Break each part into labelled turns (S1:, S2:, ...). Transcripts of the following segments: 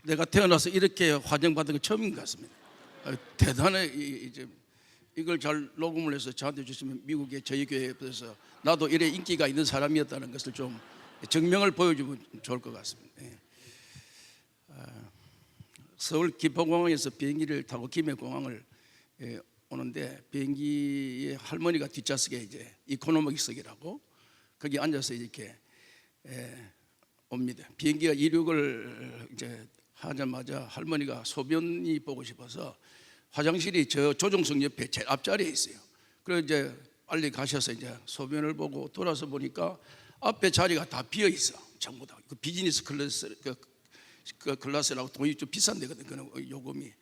S1: 내가 태어나서 이렇게 환영받은 건 처음인 것 같습니다. 대단해. 이제 이걸 잘 녹음을 해서 저한테 주시면 미국의 저희 교회에서 나도 이래 인기가 있는 사람이었다는 것을 좀 증명을 보여주면 좋을 것 같습니다. 서울 김포공항에서 비행기를 타고 김해공항을 오는데 비행기에 할머니가 뒷좌석에 이제 이코노미석이라고 거기 앉아서 이렇게 옵니다. 비행기가 이륙을 이제 하자마자 할머니가 소변이 보고 싶어서 화장실이 저 조종석 옆에 제일 앞자리에 있어요. 그래서 이제 빨리 가셔서 이제 소변을 보고 돌아서 보니까 앞에 자리가 다 비어 있어. 전부 다. 그 비즈니스 클래스 그 클래스라고 돈이 좀 비싼 데거든. 그 요금이.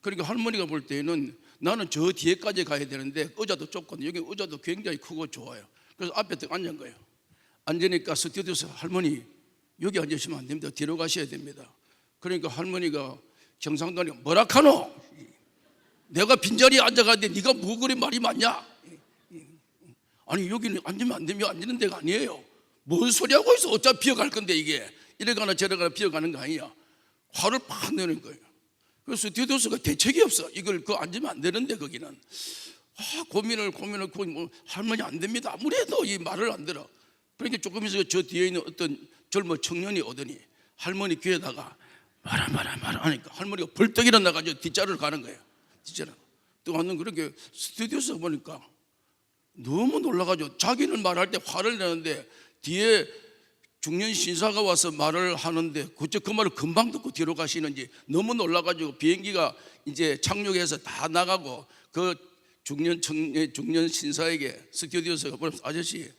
S1: 그러니까 할머니가 볼 때는 나는 저 뒤에까지 가야 되는데 의자도 좁거든. 여기 의자도 굉장히 크고 좋아요. 그래서 앞에 딱 앉은 거예요. 앉으니까 스튜디오에서 할머니 여기 앉으시면 안 됩니다. 뒤로 가셔야 됩니다. 그러니까 할머니가 경상도에 뭐라 카노? 내가 빈자리에 앉아가는데 네가 뭐 그리 말이 많냐? 아니 여기는 앉으면 안 되면 앉는 데가 아니에요. 뭔 소리 하고 있어? 어차피 비어갈 건데 이게 이래가나 저래가나 비어가는 거 아니야. 화를 팍 내는 거예요. 그래서 스튜디오스가 대책이 없어. 이걸 그거 앉으면 안 되는데 거기는 고민을 뭐 할머니 안 됩니다. 아무래도 이 말을 안 들어. 그러니까 조금 있어 저 뒤에 있는 어떤 젊은 청년이 오더니 할머니 귀에다가 말아 하니까 할머니가 벌떡 일어나가지고 뒷자리를 가는 거예요. 뒷자리 또 왔는 그렇게 스튜디오에서 보니까 너무 놀라가지고 자기는 말할 때 화를 내는데 뒤에 중년 신사가 와서 말을 하는데 그 말을 금방 듣고 뒤로 가시는지 너무 놀라가지고 비행기가 이제 착륙해서 다 나가고 그 중년 신사에게 스튜디오에서 아저씨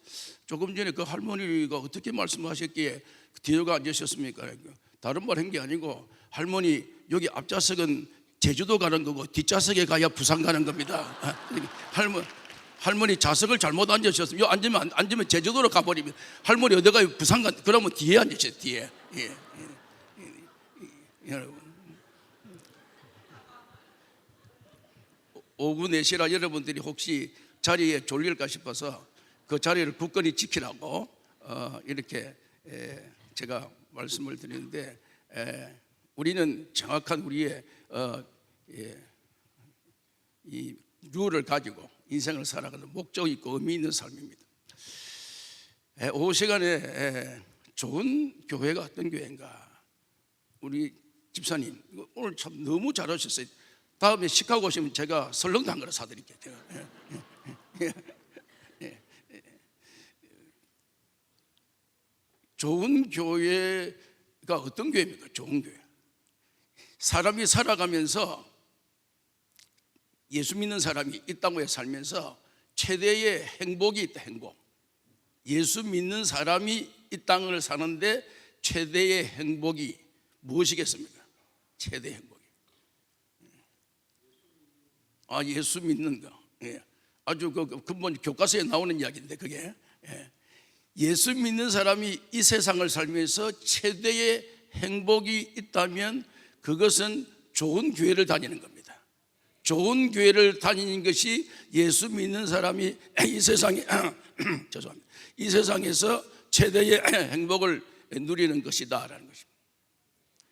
S1: 조금 전에 그 할머니가 어떻게 말씀하셨기에 뒤로가 앉으셨습니까? 다른 말 한 게 아니고 할머니 여기 앞좌석은 제주도 가는 거고 뒷좌석에 가야 부산 가는 겁니다. 할머니 좌석을 잘못 앉으셨으면 여기 앉으면 제주도로 가버리면 할머니 어디 가요? 부산 가. 그러면 뒤에 앉으세요. 뒤에. 여러분 오후 4시라 여러분들이 혹시 자리에 졸릴까 싶어서 그 자리를 굳건히 지키라고 이렇게 제가 말씀을 드리는데 우리는 정확한 우리의 이 룰을 가지고 인생을 살아가는 목적이 있고 의미 있는 삶입니다. 오후 시간에 좋은 교회가 어떤 교회인가? 우리 집사님 오늘 참 너무 잘하셨어요. 다음에 시카고 오시면 제가 설렁탕 하나 사드릴게요. 좋은 교회가 어떤 교회입니까? 좋은 교회. 사람이 살아가면서 예수 믿는 사람이 이 땅에 살면서 최대의 행복이 있다. 행복. 예수 믿는 사람이 이 땅을 사는데 최대의 행복이 무엇이겠습니까? 최대의 행복이 예수 믿는 거. 아주 그 근본 교과서에 나오는 이야기인데 그게 예수 믿는 사람이 이 세상을 살면서 최대의 행복이 있다면 그것은 좋은 교회를 다니는 겁니다. 좋은 교회를 다니는 것이 예수 믿는 사람이 이 세상에 죄송합니다. 이 세상에서 최대의 행복을 누리는 것이다라는 것입니다.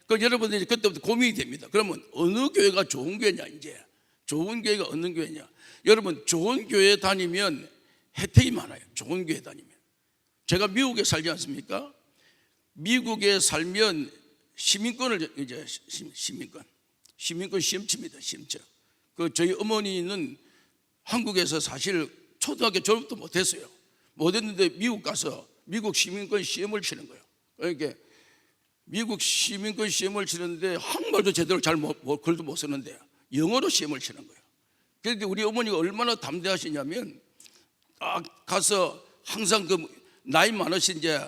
S1: 그 여러분들이 그때부터 고민이 됩니다. 그러면 어느 교회가 좋은 교회냐? 이제 좋은 교회가 어느 교회냐? 여러분 좋은 교회 다니면 혜택이 많아요. 좋은 교회 다니면. 제가 미국에 살지 않습니까? 미국에 살면 시민권을 이제 시민권 시험 칩니다. 시험쳐. 그 저희 어머니는 한국에서 사실 초등학교 졸업도 못했어요. 못했는데 미국 가서 미국 시민권 시험을 치는 거예요. 그러니까 미국 시민권 시험을 치는데 한국말도 제대로 글도 못 쓰는데 영어로 시험을 치는 거예요. 그런데 우리 어머니가 얼마나 담대하시냐면 가서 항상 그 나이 많으신 이제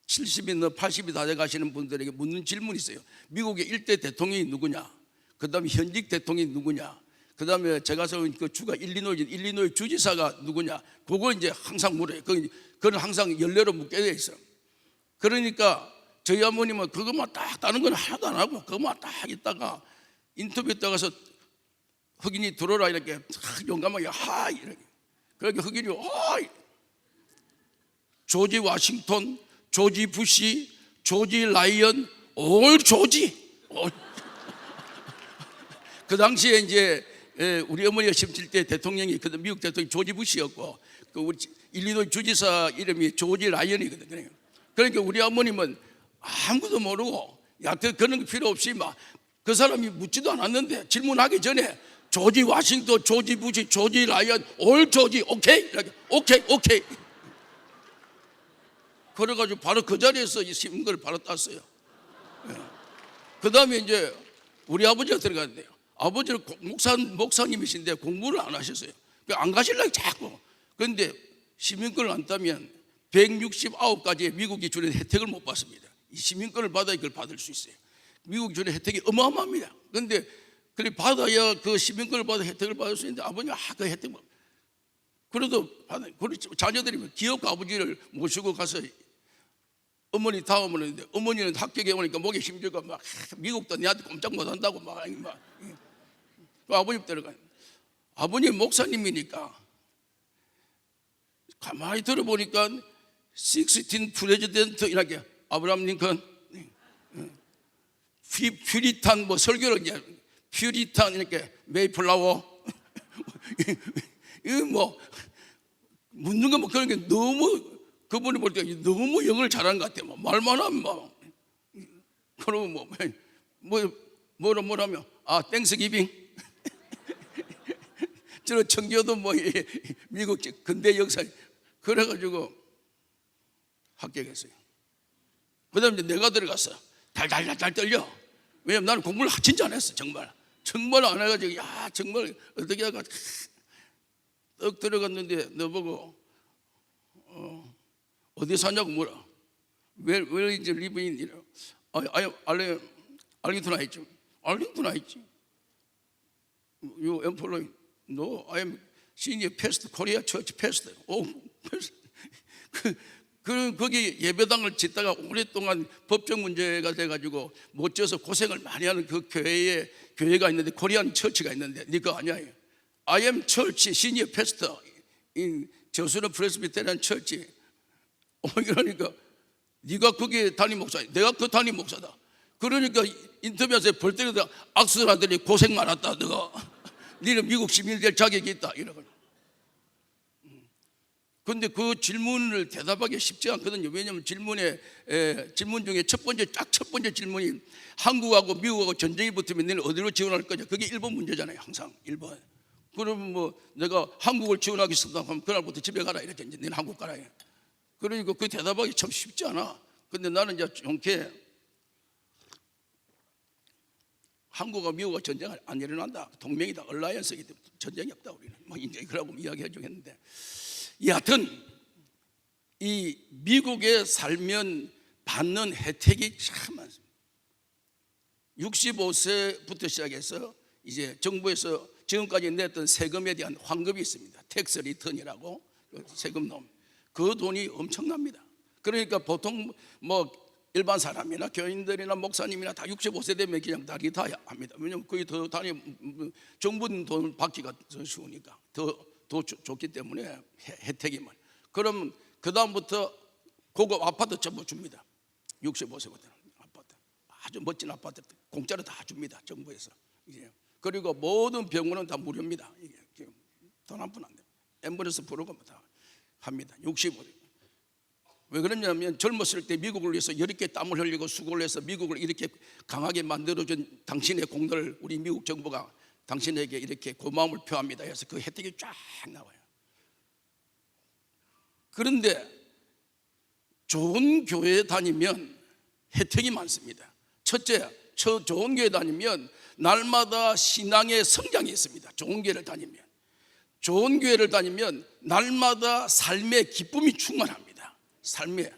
S1: 70이나 80이 다 돼 가시는 분들에게 묻는 질문이 있어요. 미국의 1대 대통령이 누구냐? 그 다음에 현직 대통령이 누구냐? 그 다음에 제가 살던 그 주가 일리노이 주지사가 누구냐? 그거 이제 항상 물어요. 그건 항상 연례로 묻게 돼 있어요. 그러니까 저희 어머님은 그것만 딱 다른 건 하나도 안 하고 그것만 딱 있다가 인터뷰 때 가서 흑인이 들어라 이렇게 용감하게 이렇게. 그러니까 흑인이 조지 워싱턴, 조지 부시, 조지 라이언, 올 조지. 그 당시에 이제 우리 어머니가 심칠 때 대통령이 그 미국 대통령 조지 부시였고 그 우리 일리노이 주지사 이름이 조지 라이언이거든요. 그러니까 우리 어머님은 아무것도 모르고 그런 거 필요 없이 막 그 사람이 묻지도 않았는데 질문하기 전에 조지 워싱턴, 조지 부시, 조지 라이언, 올 조지, 오케이? 이렇게, 오케이. 그래가지고 바로 그 자리에서 이 신문을 바로 땄어요. 그 다음에 이제 우리 아버지가 들어갔는데요. 아버지는 목사님이신데 공부를 안 하셨어요. 안 가시려고 자꾸. 그런데 시민권을 안 따면 169가지의 미국이 주는 혜택을 못 받습니다. 이 시민권을 받아야 이걸 받을 수 있어요. 미국이 주는 혜택이 어마어마합니다. 그런데 그래 받아야 그 시민권을 받아 혜택을 받을 수 있는데 아버님은 그 혜택 못. 그래도 자녀들이 기업 아버지를 모시고 가서 어머니 다음으로 했는데 어머니는 합격해 오니까 목에 힘들고 막 미국도 내한테 꼼짝 못한다고 막 아버님 데려가요. 아버님 목사님이니까 가만히 들어보니까 16 프레지던트 이렇게 아브라함 링컨 퓨리탄 뭐 설교를 이제 퓨리탄 이렇게 메이플라워 이거 뭐 묻는 거 뭐 그런 게 너무 그분이 볼 때 너무 영어를 잘하는 것 같아요. 말만 하면 막 그러면 뭐라면 땡스기빙 저 청교도 뭐 미국 근대 역사 그래가지고 합격했어요. 그다음에 내가 들어갔어. 달달달 떨려. 왜냐면 나는 공부를 진짜 안 했어. 정말 안 해가지고 정말 어떻게 하가 떡 들어갔는데 너 보고 어디 사냐고 물어. Where is living? 알링턴 있지. 알링턴 있지. You employ? No, I am senior pastor, Korea church pastor. 거기 예배당을 짓다가 오랫동안 법적 문제가 돼가지고 못 지어서 고생을 많이 하는 그 교회가 있는데 코리안 처치가 있는데 네가 아니야. I am church senior pastor in 저수는 프레스비테리안 처치. 그러니까 네가 거기 담임 목사야. 내가 그 담임 목사다. 그러니까 인터뷰에서 벌 때리다 악수라더니 고생 많았다. 너가 너는 미국 시민이 될 자격이 있다. 이러거든. 그런데 그 질문을 대답하기 쉽지 않거든요. 왜냐하면 질문 중에 첫 번째 질문이 한국하고 미국하고 전쟁이 붙으면 너는 어디로 지원할 거냐. 그게 1번 문제잖아요. 항상 1번. 그러면 뭐 내가 한국을 지원하겠습니다 하면 그날부터 집에 가라 이렇게 이제 너는 한국 가라. 그러니까 그 대답하기 참 쉽지 않아. 근데 나는 이제 좋게 한국과 미국과 전쟁 안 일어난다. 동맹이다. 얼라이언스이기 때문에 전쟁이 없다. 우리는 뭐 이제 그러고 이야기해 주겠는데, 여하튼 이 미국에 살면 받는 혜택이 참 많습니다. 65세부터 시작해서 이제 정부에서 지금까지 냈던 세금에 대한 환급이 있습니다. 텍스 리턴이라고 세금 놈. 그 돈이 엄청납니다. 그러니까 보통 뭐 일반 사람이나 교인들이나 목사님이나 다 65세 되면 그냥 다 리타야 합니다. 왜냐하면 그게 더 정부 돈 받기가 더 쉬우니까 더 좋기 때문에 혜택이 많아요. 그럼 그 다음부터 고급 아파트 전부 줍니다. 65세부터는 아파트 아주 멋진 아파트 공짜로 다 줍니다. 정부에서. 그리고 모든 병원은 다 무료입니다. 이게 돈 한 푼 안 돼요. 앰뷸런스 프로그램 다 합니다. 65세. 왜 그러냐면 젊었을 때 미국을 위해서 여러 땀을 흘리고 수고를 해서 미국을 이렇게 강하게 만들어준 당신의 공로를 우리 미국 정부가 당신에게 이렇게 고마움을 표합니다. 그래서 그 혜택이 쫙 나와요. 그런데 좋은 교회에 다니면 혜택이 많습니다. 첫째, 좋은 교회 다니면 날마다 신앙의 성장이 있습니다. 좋은 교회를 다니면 날마다 삶의 기쁨이 충만합니다. 삶에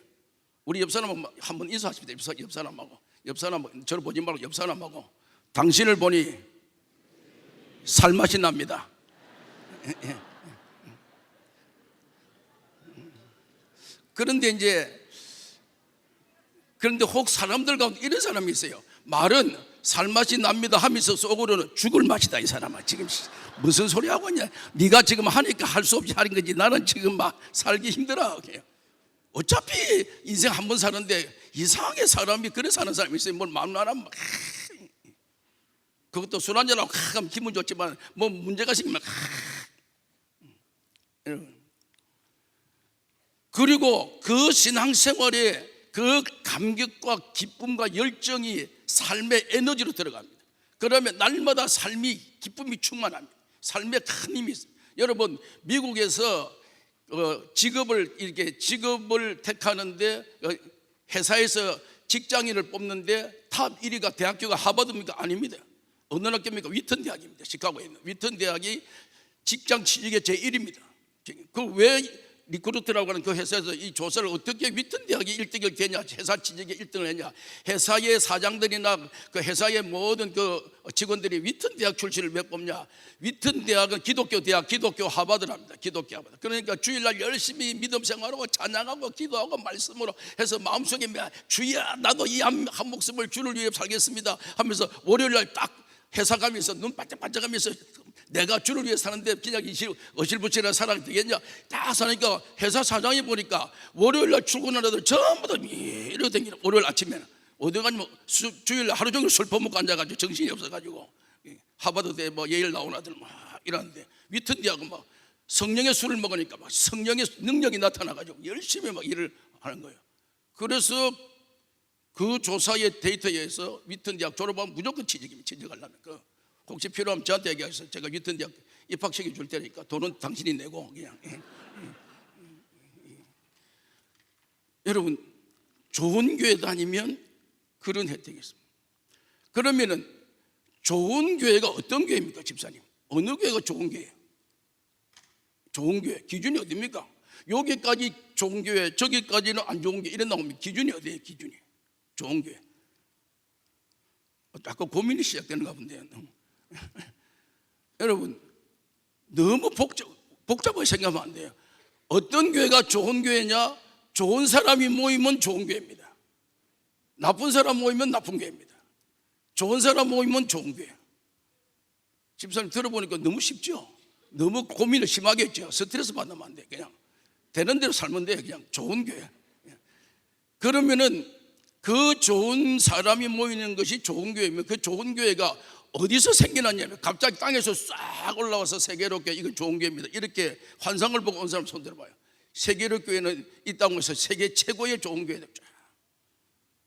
S1: 우리 옆 사람 한번 인사하십니다. 옆 사람하고 저를 보지 말고 옆 사람하고 당신을 보니 살맛이 납니다. 그런데 혹 사람들 가운데 이런 사람이 있어요. 말은 살맛이 납니다 하면서 속으로는 죽을 맛이다. 이 사람아 지금 무슨 소리 하고 있냐. 네가 지금 하니까 할 수 없이 하는 거지. 나는 지금 막 살기 힘들어. 어차피 인생 한 번 사는데 이상하게 사람이 그래 사는 사람이 있어요. 뭘 마음 나라면 그것도 술 한잔하고 하면 기분 좋지만 뭐 문제가 생기면 그리고 그 신앙생활에 그 감격과 기쁨과 열정이 삶의 에너지로 들어갑니다. 그러면 날마다 삶이 기쁨이 충만합니다. 삶에 큰 힘이 있습니다. 여러분 미국에서 직업을 택하는데 회사에서 직장인을 뽑는데 탑 1위가 대학교가 하버드입니까? 아닙니다. 어느 학교입니까? 위튼 대학입니다. 시카고에 있는 위튼 대학이 직장 취직의 제1위입니다. 그 왜 리크루트라고 하는 그 회사에서 이 조사를 어떻게 위튼 대학이 1등을 되냐, 회사 취직에 1등을 했냐, 회사의 사장들이나 그 회사의 모든 그 직원들이 위튼 대학 출신을 몇 뽑냐. 위튼 대학은 기독교 대학, 기독교 하버드랍니다. 기독교 하버드. 그러니까 주일날 열심히 믿음 생활하고 찬양하고 기도하고 말씀으로 해서 마음속에 주야 나도 이 한 목숨을 주를 위해 살겠습니다 하면서 월요일날 딱 회사 가면서 눈 반짝반짝하면서 내가 주를 위해 사는데 그냥 어실부실한 사람이 되겠냐. 딱 사니까 회사 사장이 보니까 월요일날 출근하는 애들 전부 다 이러고 다니는. 월요일 아침에는 어디 가면 주일날 하루 종일 술 퍼먹고 앉아가지고 정신이 없어가지고 하버드대 뭐 예일 나온 아들 막 이러는데 위튼 대학은 막 성령의 술을 먹으니까 막 성령의 능력이 나타나가지고 열심히 막 일을 하는 거예요. 그래서 그 조사의 데이터에 의해서 위튼 대학 졸업하면 무조건 취직하려면 혹시 필요하면 저한테 얘기하셔서 제가 위튼 대학 입학시켜 줄 테니까 돈은 당신이 내고 그냥. 여러분 좋은 교회 다니면 그런 혜택이 있습니다. 그러면은 좋은 교회가 어떤 교회입니까, 집사님? 어느 교회가 좋은 교회예요? 좋은 교회 기준이 어디입니까? 여기까지 좋은 교회, 저기까지는 안 좋은 교회 이런 나오면 기준이 어디예요? 기준이 좋은 교회. 아까 고민이 시작되는가 본데요. 여러분 너무 복잡하게 생각하면 안 돼요. 어떤 교회가 좋은 교회냐? 좋은 사람이 모이면 좋은 교회입니다. 나쁜 사람 모이면 나쁜 교회입니다. 좋은 사람 모이면 좋은 교회. 집사님 들어보니까 너무 쉽죠? 너무 고민을 심하게 했죠. 스트레스 받으면 안 돼. 그냥 되는 대로 살면 돼. 그냥 좋은 교회. 그러면은 그 좋은 사람이 모이는 것이 좋은 교회면 그 좋은 교회가 어디서 생겨났냐면 갑자기 땅에서 싹 올라와서 세계로 교회 이건 좋은 교회입니다. 이렇게 환상을 보고 온 사람 손 들어봐요. 세계로 교회는 이 땅에서 세계 최고의 좋은 교회다.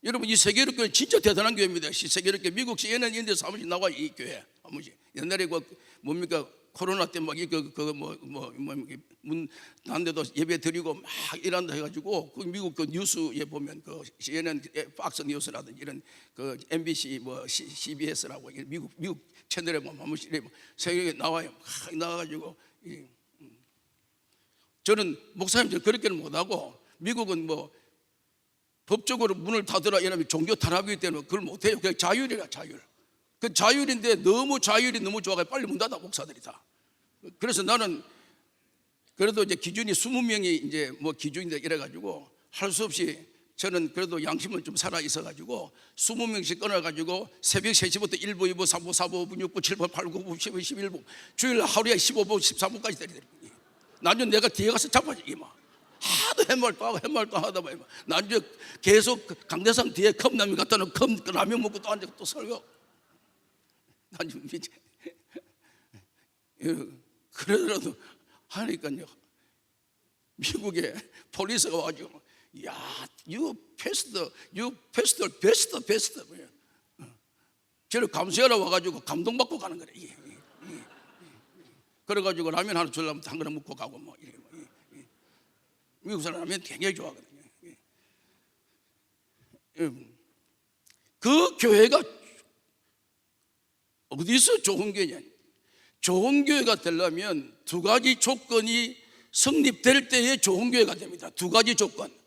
S1: 여러분 이 세계로 교회 진짜 대단한 교회입니다. 세계로 교회 미국 CNN 이런 데서 한 번씩 나와 이 교회 한 번씩. 옛날에 그 뭡니까 코로나 때 막 문 닫는데도 예배 드리고 막 이런다 해가지고 그 미국 그 뉴스에 보면 그 CNN, 박스 뉴스라든지 이런 그 MBC 뭐 CBS라고 미국 채널에 보면 한 번씩 세계에 나와요. 막 나와가지고 저는 목사님 그렇게는 못하고 미국은 뭐 법적으로 문을 닫으라 이러면 종교 탄압이기 때문에 그걸 못해요. 그냥 자율이라 자율. 그 자율인데 너무 자율이 너무 좋아가지고 빨리 문 닫아 목사들이 다. 그래서 나는 그래도 이제 기준이 20명이 이제 뭐 기준인데 이래가지고 할 수 없이 저는 그래도 양심은 좀 살아 있어가지고 20명씩 끊어가지고 새벽 3시부터 1부, 2부, 3부, 4부, 5부, 6부, 7부, 8부, 9부, 10부, 11부 주일 하루에 15부, 13부까지 때리더라고요. 나중에 내가 뒤에 가서 잡아지기 막 하도 해말도 하고 해말도 하다 보면 나중에 계속 강대상 뒤에 컵라면 갖다 놓고 컵라면 먹고 또 앉아 또 설교. 나중에 이제 그러더라도 하니까요. 미국에 폴리스가 와가지고 야, you passed best. 저를 감시하러 와가지고 감동받고 가는 거래. 그래가지고 라면 하나 주려면 한 그릇 먹고 가고 뭐 이래. 미국 사람 라면 굉장히 좋아하거든요. 그 교회가 어디서 좋은 교회냐? 좋은 교회가 되려면 두 가지 조건이 성립될 때에 좋은 교회가 됩니다. 두 가지 조건.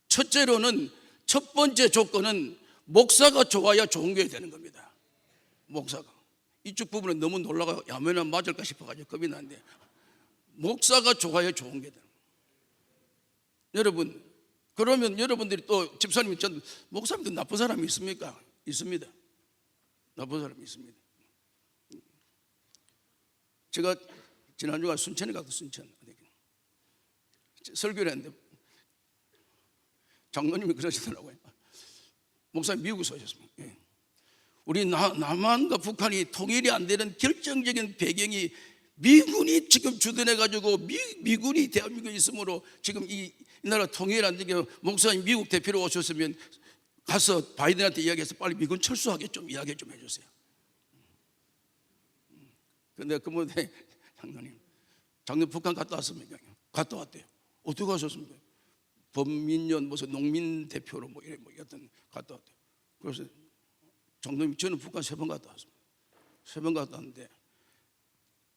S1: 첫째로는 첫 번째 조건은 목사가 좋아야 좋은 교회 되는 겁니다. 목사가. 이쪽 부분은 너무 놀라가 야매나 맞을까 싶어가지고 겁이 나는데 목사가 좋아야 좋은 교회 되는 겁니다. 여러분 그러면 여러분들이 또 집사님이 전 목사님도 나쁜 사람이 있습니까? 있습니다. 나쁜 사람이 있습니다. 제가 지난주에 순천에 가서 순천 설교를 했는데 장로님이 그러시더라고요. 목사님 미국에서 오셨습니다. 우리 남한과 북한이 통일이 안 되는 결정적인 배경이 미군이 지금 주둔해 가지고 미군이 대한민국에 있으므로 지금 이 나라 통일 안 되게 목사님 미국 대표로 오셨으면 가서 바이든한테 이야기해서 빨리 미군 철수하게 좀 이야기 좀 해주세요. 근데 그분한테 장로님 작년 북한 갔다 왔습니까? 갔다 왔대요. 어떻게 가셨습니까? 범민련 무슨 농민 대표로 뭐 이래 뭐 여튼 갔다 왔대요. 그래서 장로님 저는 북한 3번 갔다 왔습니다. 3번 갔다 왔는데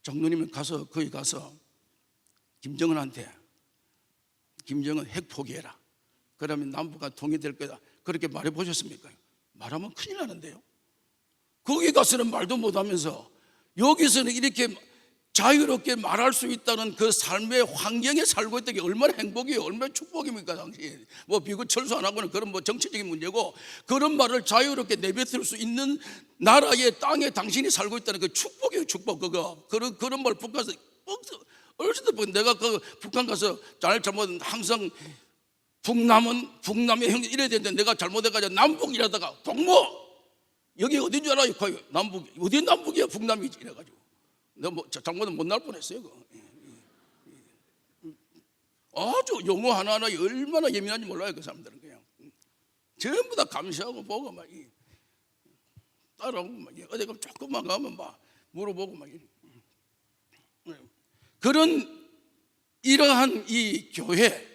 S1: 장로님은 거기 가서 김정은한테 김정은 핵 포기해라. 그러면 남북한 통일될 거다. 그렇게 말해 보셨습니까? 말하면 큰일 나는데요. 거기 가서는 말도 못하면서 여기서는 이렇게 자유롭게 말할 수 있다는 그 삶의 환경에 살고 있다는 게 얼마나 행복이에요. 얼마나 축복입니까 당시. 뭐 비군 철수 안 하고는 그런 뭐 정치적인 문제고 그런 말을 자유롭게 내뱉을 수 있는 나라의 땅에 당신이 살고 있다는 그 축복이에요. 축복 그거. 그런 말 북한에서 어렸을 때 내가 그 북한 가서 잘못은 항상 북남의 형제 이래야 되는데 내가 잘못해가지고 남북 이러다가 동무 여기 어딘 줄 알아요? 남북 어디 남북이야 북남이지 이래가지고 내가 뭐 잘못은 못 날 뻔했어요. 아주 용어 하나하나에 얼마나 예민한지 몰라요. 그 사람들은 그냥 전부 다 감시하고 보고 막 따라오고 막 어디 가면 조금만 가면 막 물어보고 막 그런 이러한 이 교회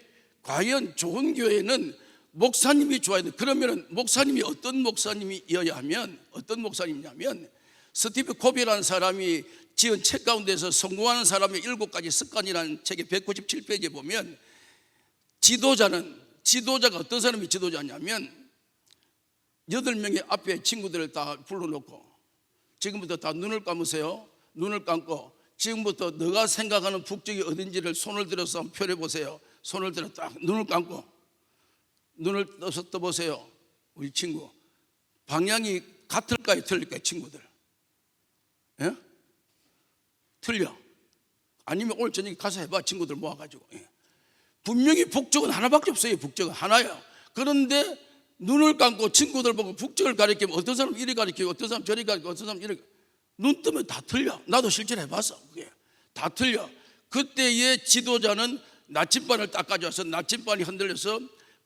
S1: 과연 좋은 교회는 목사님이 좋아야 돼. 그러면 목사님이 어떤 목사님이어야 하면 어떤 목사님이냐면 스티브 코비라는 사람이 지은 책 가운데서 성공하는 사람의 7가지 습관이라는 책의 197페이지에 보면 지도자가 어떤 사람이 지도자냐면 8명의 앞에 친구들을 다 불러놓고 지금부터 다 눈을 감으세요. 눈을 감고 지금부터 너가 생각하는 북쪽이 어딘지를 손을 들어서 한번 표현해 보세요. 손을 들어 딱 눈을 감고 눈을 떠보세요. 우리 친구 방향이 같을까요? 틀릴까요? 친구들 예? 틀려. 아니면 오늘 저녁에 가서 해봐. 친구들 모아가지고 분명히 북쪽은 하나밖에 없어요. 북쪽은 하나예요. 그런데 눈을 감고 친구들 보고 북쪽을 가리키면 어떤 사람 이리 가리키고 어떤 사람 저리 가리키고 어떤 사람 이리 눈 뜨면 다 틀려. 나도 실제로 해봤어. 그게 다 틀려. 그때의 지도자는 나침반을 딱 가져와서 나침반이 흔들려서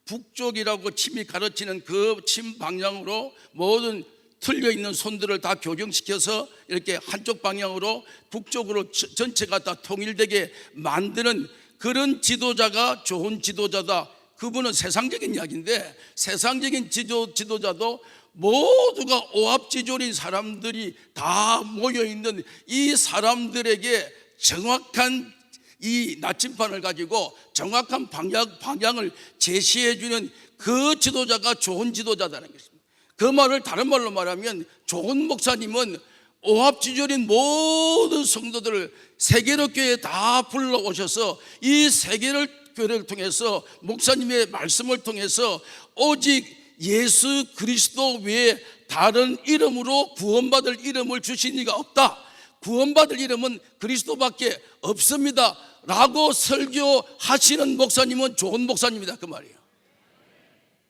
S1: 북쪽이라고 침이 가르치는 그 침 방향으로 모든 틀려있는 손들을 다 교정시켜서 이렇게 한쪽 방향으로 북쪽으로 전체가 다 통일되게 만드는 그런 지도자가 좋은 지도자다. 그분은 세상적인 이야기인데 세상적인 지도자도 모두가 오합지졸인 사람들이 다 모여있는 이 사람들에게 정확한 이 나침반을 가지고 정확한 방향을 제시해주는 그 지도자가 좋은 지도자다는 것입니다. 그 말을 다른 말로 말하면 좋은 목사님은 오합지졸인 모든 성도들을 세계로 교회에 다 불러오셔서 이 세계를 교회를 통해서 목사님의 말씀을 통해서 오직 예수 그리스도 외에 다른 이름으로 구원받을 이름을 주신 이가 없다. 구원받을 이름은 그리스도밖에 없습니다 라고 설교하시는 목사님은 좋은 목사님이다 그 말이에요.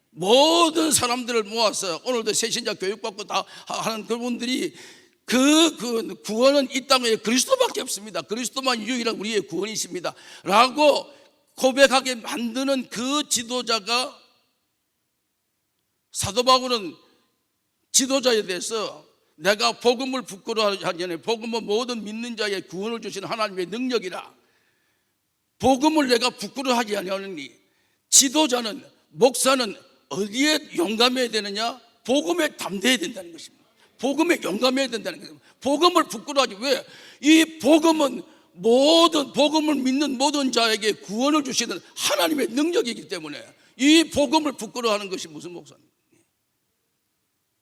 S1: 모든 사람들을 모아서 오늘도 새신자 교육받고 다 하는 그분들이 그 구원은 이 땅에 그리스도밖에 없습니다. 그리스도만 유일한 우리의 구원이십니다 라고 고백하게 만드는 그 지도자가 사도 바울은 지도자에 대해서 내가 복음을 부끄러워하지 않으니 복음은 모든 믿는 자의 구원을 주시는 하나님의 능력이라. 복음을 내가 부끄러워하지 않으니 지도자는 목사는 어디에 용감해야 되느냐? 복음에 담대해야 된다는 것입니다. 복음에 용감해야 된다는 것입니다. 복음을 부끄러워하지 왜? 이 복음은 모든 복음을 믿는 모든 자에게 구원을 주시는 하나님의 능력이기 때문에 이 복음을 부끄러워하는 것이 무슨 목사입니까?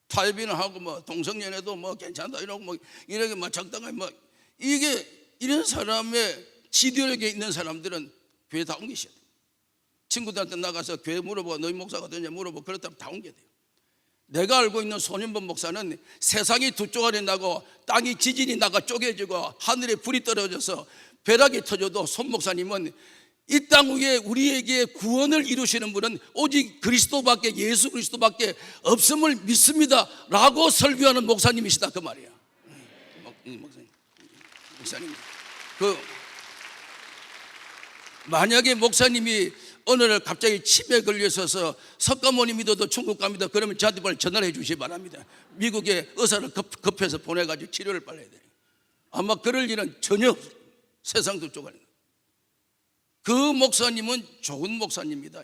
S1: 탈비는 하고 뭐 동성연애도 뭐 괜찮다 이러고 뭐 이렇게 뭐 적당하게 뭐 이게 이런 사람의 지도력에 있는 사람들은 교회 다 옮기셔야 돼요. 친구들한테 나가서 교회 물어보고 너희 목사가 어떠냐 물어보고 그렇다면 다 옮겨야 돼요. 내가 알고 있는 손인범 목사는 세상이 두 쪼가리 나고 땅이 지진이 나가 쪼개지고 하늘에 불이 떨어져서 벼락이 터져도 손 목사님은 이 땅 위에 우리에게 구원을 이루시는 분은 오직 그리스도밖에, 예수 그리스도밖에 없음을 믿습니다 라고 설교하는 목사님이시다 그 말이야. 목사님, 만약에 목사님이 어느 날 갑자기 침에 걸려서 석가모니 믿어도 천국 갑니다 그러면 저한테 빨리 전화를 해 주시기 바랍니다. 미국에 의사를 급해서 보내가지고 치료를 빨리 해야 돼요. 아마 그럴 일은 전혀 없어요. 세상도 쪼가리. 그 목사님은 좋은 목사님입니다.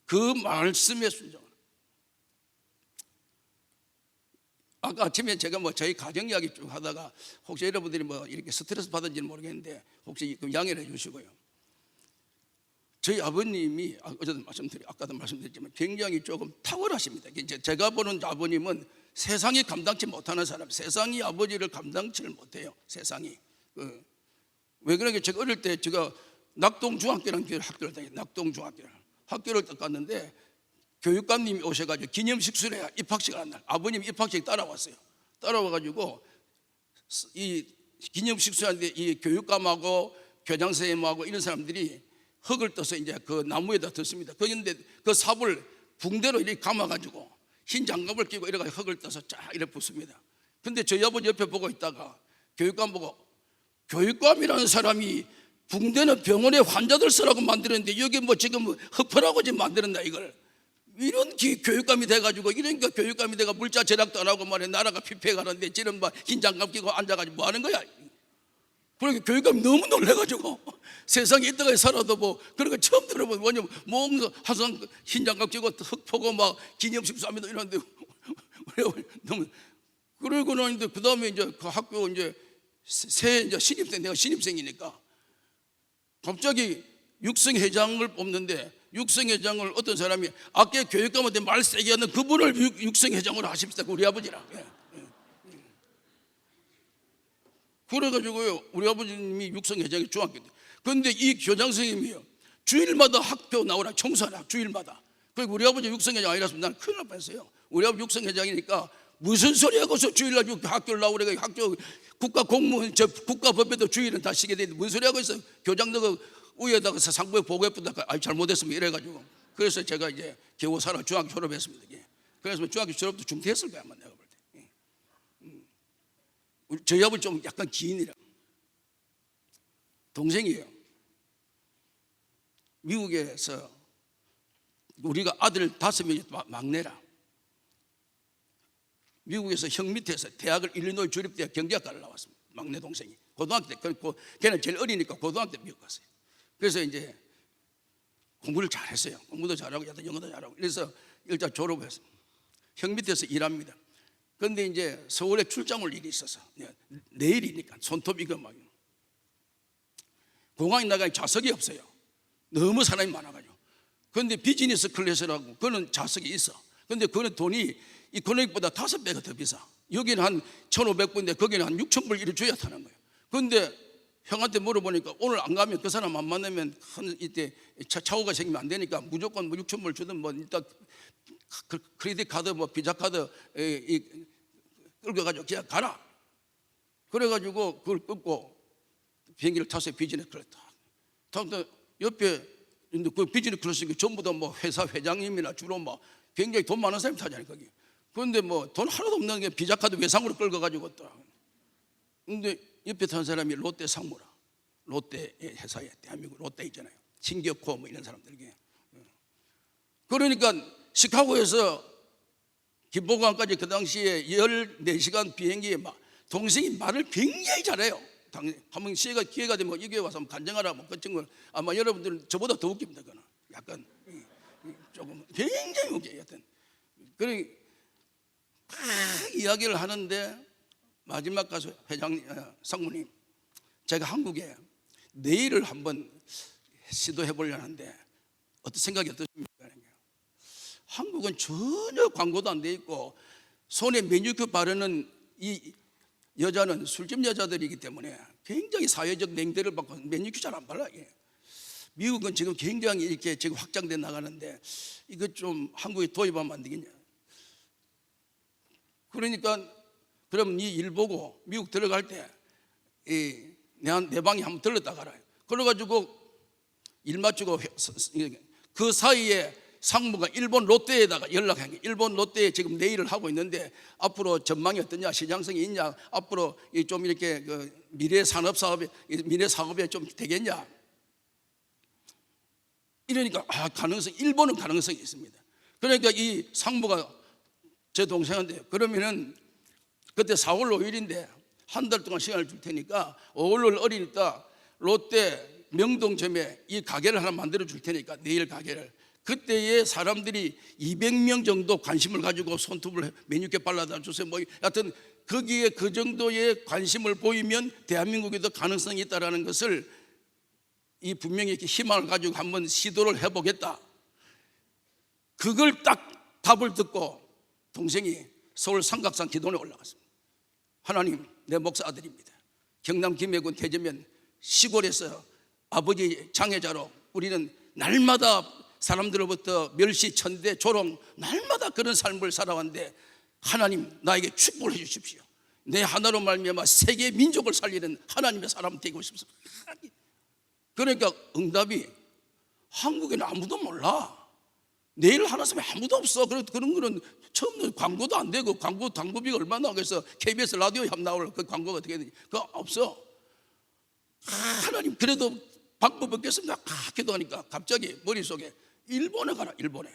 S1: 그 말씀에 순종하는. 아까 아침에 제가 저희 가정 이야기 쭉 하다가 혹시 여러분들이 이렇게 스트레스 받은지는 모르겠는데 혹시 양해를 해 주시고요. 저희 아버님이 아까도 말씀드렸지만 굉장히 조금 탁월하십니다. 제가 보는 아버님은 세상이 감당치 못하는 사람, 세상이 아버지를 감당치를 못해요. 세상이. 왜 그러냐, 제가 어릴 때 제가 낙동중학교라는 학교를 다녔어요. 낙동중학교를 학교를 갔는데 교육감님이 오셔가지고 기념식술에 입학식 하는 날 아버님 입학식 따라왔어요. 따라와가지고 이 기념식술하는데 이 교육감하고 교장선생님하고 이런 사람들이 흙을 떠서 이제 그 나무에다 뒀습니다. 그런데 그 삽을 붕대로 이렇게 감아가지고 흰 장갑을 끼고 이렇게 흙을 떠서 쫙 이렇게 붓습니다. 근데 저희 아버지 옆에 보고 있다가 교육감 보고, 교육감이라는 사람이 붕대는 병원에 환자들 쓰라고 만들었는데 여기 지금 흙퍼라고 지금 만들었나 이걸. 이런 교육감이 돼가지고, 이러니까 교육감이 돼가 물자 절약도 안 하고 말이야. 나라가 피폐가는데 지금 흰 장갑 끼고 앉아가지고 뭐 하는 거야. 그러니까 교육감이 너무 놀래가지고 세상에 있다가 살아도 그런 거 처음 들어보면 뭐냐면 항상 흰 장갑 끼고 흙 퍼고 막 기념식 쏴니다 이러는데 너무. 그러고 나는데 그 다음에 이제 그 학교 이제 신입생, 내가 신입생이니까 갑자기 육성회장을 뽑는데, 육성회장을 어떤 사람이 아까 교육감한테 말 세게 하는 그분을 육성회장으로 하십시다. 우리 아버지랑. 그래가지고요, 우리 아버님이 육성회장이 중학교 때. 그런데 이 교장 선생님이요, 주일마다 학교 나오라 청소하라 주일마다. 그리고 우리 아버지 육성회장 아니라서 나는 큰일 날 뻔했어요. 우리 아버지 육성회장이니까 무슨 소리 하고서 주일날 학교를 나오래. 학교 국가 공무원, 국가법에도 주일은 다 쉬게 되는데 무슨 소리 하고 있어. 교장 너가 위에다가 상부에 보고해보다가 잘못했으면 이래가지고. 그래서 제가 이제 겨우 살아 중학교 졸업했습니다. 그래서 중학교 졸업도 중퇴했을 거야 아마 내가 볼 때. 저희 아버지 좀 약간 기인이라. 동생이에요. 미국에서 우리가 아들 5명이 막내라. 미국에서 형 밑에서 대학을 일리노이 주립대학 경제학과를 나왔습니다. 막내 동생이 고등학교 때. 걔는 제일 어리니까 고등학교 때 미국 갔어요. 그래서 이제 공부를 잘했어요. 공부도 잘하고 영어도 잘하고. 그래서 일단 졸업을 했어요. 형 밑에서 일합니다. 그런데 이제 서울에 출장 올 일이 있어서 내일이니까 손톱 이거 막 공항에 나가니 좌석이 없어요. 너무 사람이 많아가지고. 그런데 비즈니스 클래스라고 그거는 좌석이 있어. 그런데 그거는 돈이 이 코넥보다 5배가 더 비싸. 여기는 한 1,500불인데 거기는 한 6,000불 이렇게 줘야 타는 거예요. 그런데 형한테 물어보니까 오늘 안 가면 그 사람 안 만나면 이때 차후가 생기면 안 되니까 무조건 6,000불 주든 일단 크레딧 카드 비자 카드 끌어가지고 그냥 가라. 그래가지고 그걸 끊고 비행기를 타서 비즈니스 클래스 타. 옆에 그 비즈니스 클래스가 전부 다 회사 회장님이나 주로 굉장히 돈 많은 사람이 타잖아요 거기. 그런데 돈 하나도 없는 게 비자 카드 외상으로 끌어가지고 또. 근데 옆에 탄 사람이 롯데 상무라. 롯데 회사에 대한민국 롯데 있잖아요. 진격호 이런 사람들에게. 그러니까 시카고에서 김포공항까지 그 당시에 14시간 비행기에 동생이 말을 굉장히 잘해요. 한번 기회가 되면 여기 와서 간증하라 그런 걸 아마 여러분들은 저보다 더 웃깁니다. 그는 약간 조금 굉장히 웃겨요. 여튼 그러니 이야기를 하는데 마지막 가서 회장님, 상무님, 제가 한국에 네일을 한번 시도해 보려는데 어떤 생각이 어떠십니까? 한국은 전혀 광고도 안 돼 있고 손에 매니큐어 바르는 이 여자는 술집 여자들이기 때문에 굉장히 사회적 냉대를 받고 매니큐어 잘 안 발라. 미국은 지금 굉장히 이렇게 지금 확장돼 나가는데 이거 좀 한국에 도입하면 안 되겠냐. 그러니까 그럼 이 일 보고 미국 들어갈 때 내 방에 한번 들렀다 가라. 그래가지고 일 마치고 그 사이에 상무가 일본 롯데에다가 연락한 게, 일본 롯데에 지금 내일을 하고 있는데 앞으로 전망이 어떠냐, 시장성이 있냐, 앞으로 좀 이렇게 그 미래 산업 사업에, 미래 사업에 좀 되겠냐. 이러니까 가능성, 일본은 가능성이 있습니다. 그러니까 이 상무가 제 동생한테 그러면은 그때 4월 5일인데 한 달 동안 시간을 줄 테니까 5월 1일이니까 롯데 명동점에 이 가게를 하나 만들어 줄 테니까 내일 가게를, 그때에 사람들이 200명 정도 관심을 가지고 손톱을 메뉴께 발라다 주세요. 뭐 하여튼 거기에 그 정도의 관심을 보이면 대한민국에도 가능성이 있다라는 것을 이 분명히 이렇게 희망을 가지고 한번 시도를 해보겠다. 그걸 딱 답을 듣고 동생이 서울 삼각산 기도원에 올라갔습니다. 하나님, 내 목사 아들입니다. 경남 김해군 대전면 시골에서 아버지 장애자로 우리는 날마다 사람들로부터 멸시, 천대, 조롱, 날마다 그런 삶을 살아왔는데 하나님, 나에게 축복을 해주십시오. 내 하나로 말미암아 세계 민족을 살리는 하나님의 사람 되고 싶습니다. 그러니까 응답이, 한국에는 아무도 몰라. 내일 하는 사람이 아무도 없어. 그런 거는 처음 광고도 안 되고, 광고비가 얼마나 나오겠어. KBS 라디오에 한번 나올 그 광고가 어떻게 되는지 그거 없어. 하나님, 그래도 방법 없겠습니다. 기도하니까 갑자기 머릿속에 일본에 가라, 일본에.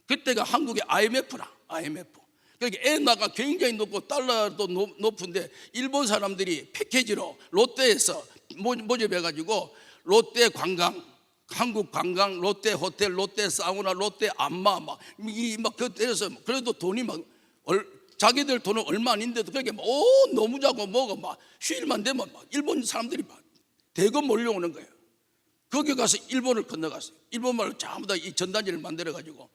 S1: 그때가 한국의 IMF라, IMF. 그러니까 엔화가 굉장히 높고 달러도 높은데 일본 사람들이 패키지로 롯데에서 모집해가지고 롯데 관광, 한국 관광, 롯데 호텔, 롯데 사우나, 롯데 안마 막 그때서 그래도 돈이 막 자기들 돈은 얼마 아닌데도 그렇게 막 너무 자고 뭐고 막 휴일만 되면 막 일본 사람들이 막 대거 몰려오는 거예요. 거기 가서 일본을 건너갔어요. 일본말로 전부 다 이 전단지를 만들어 가지고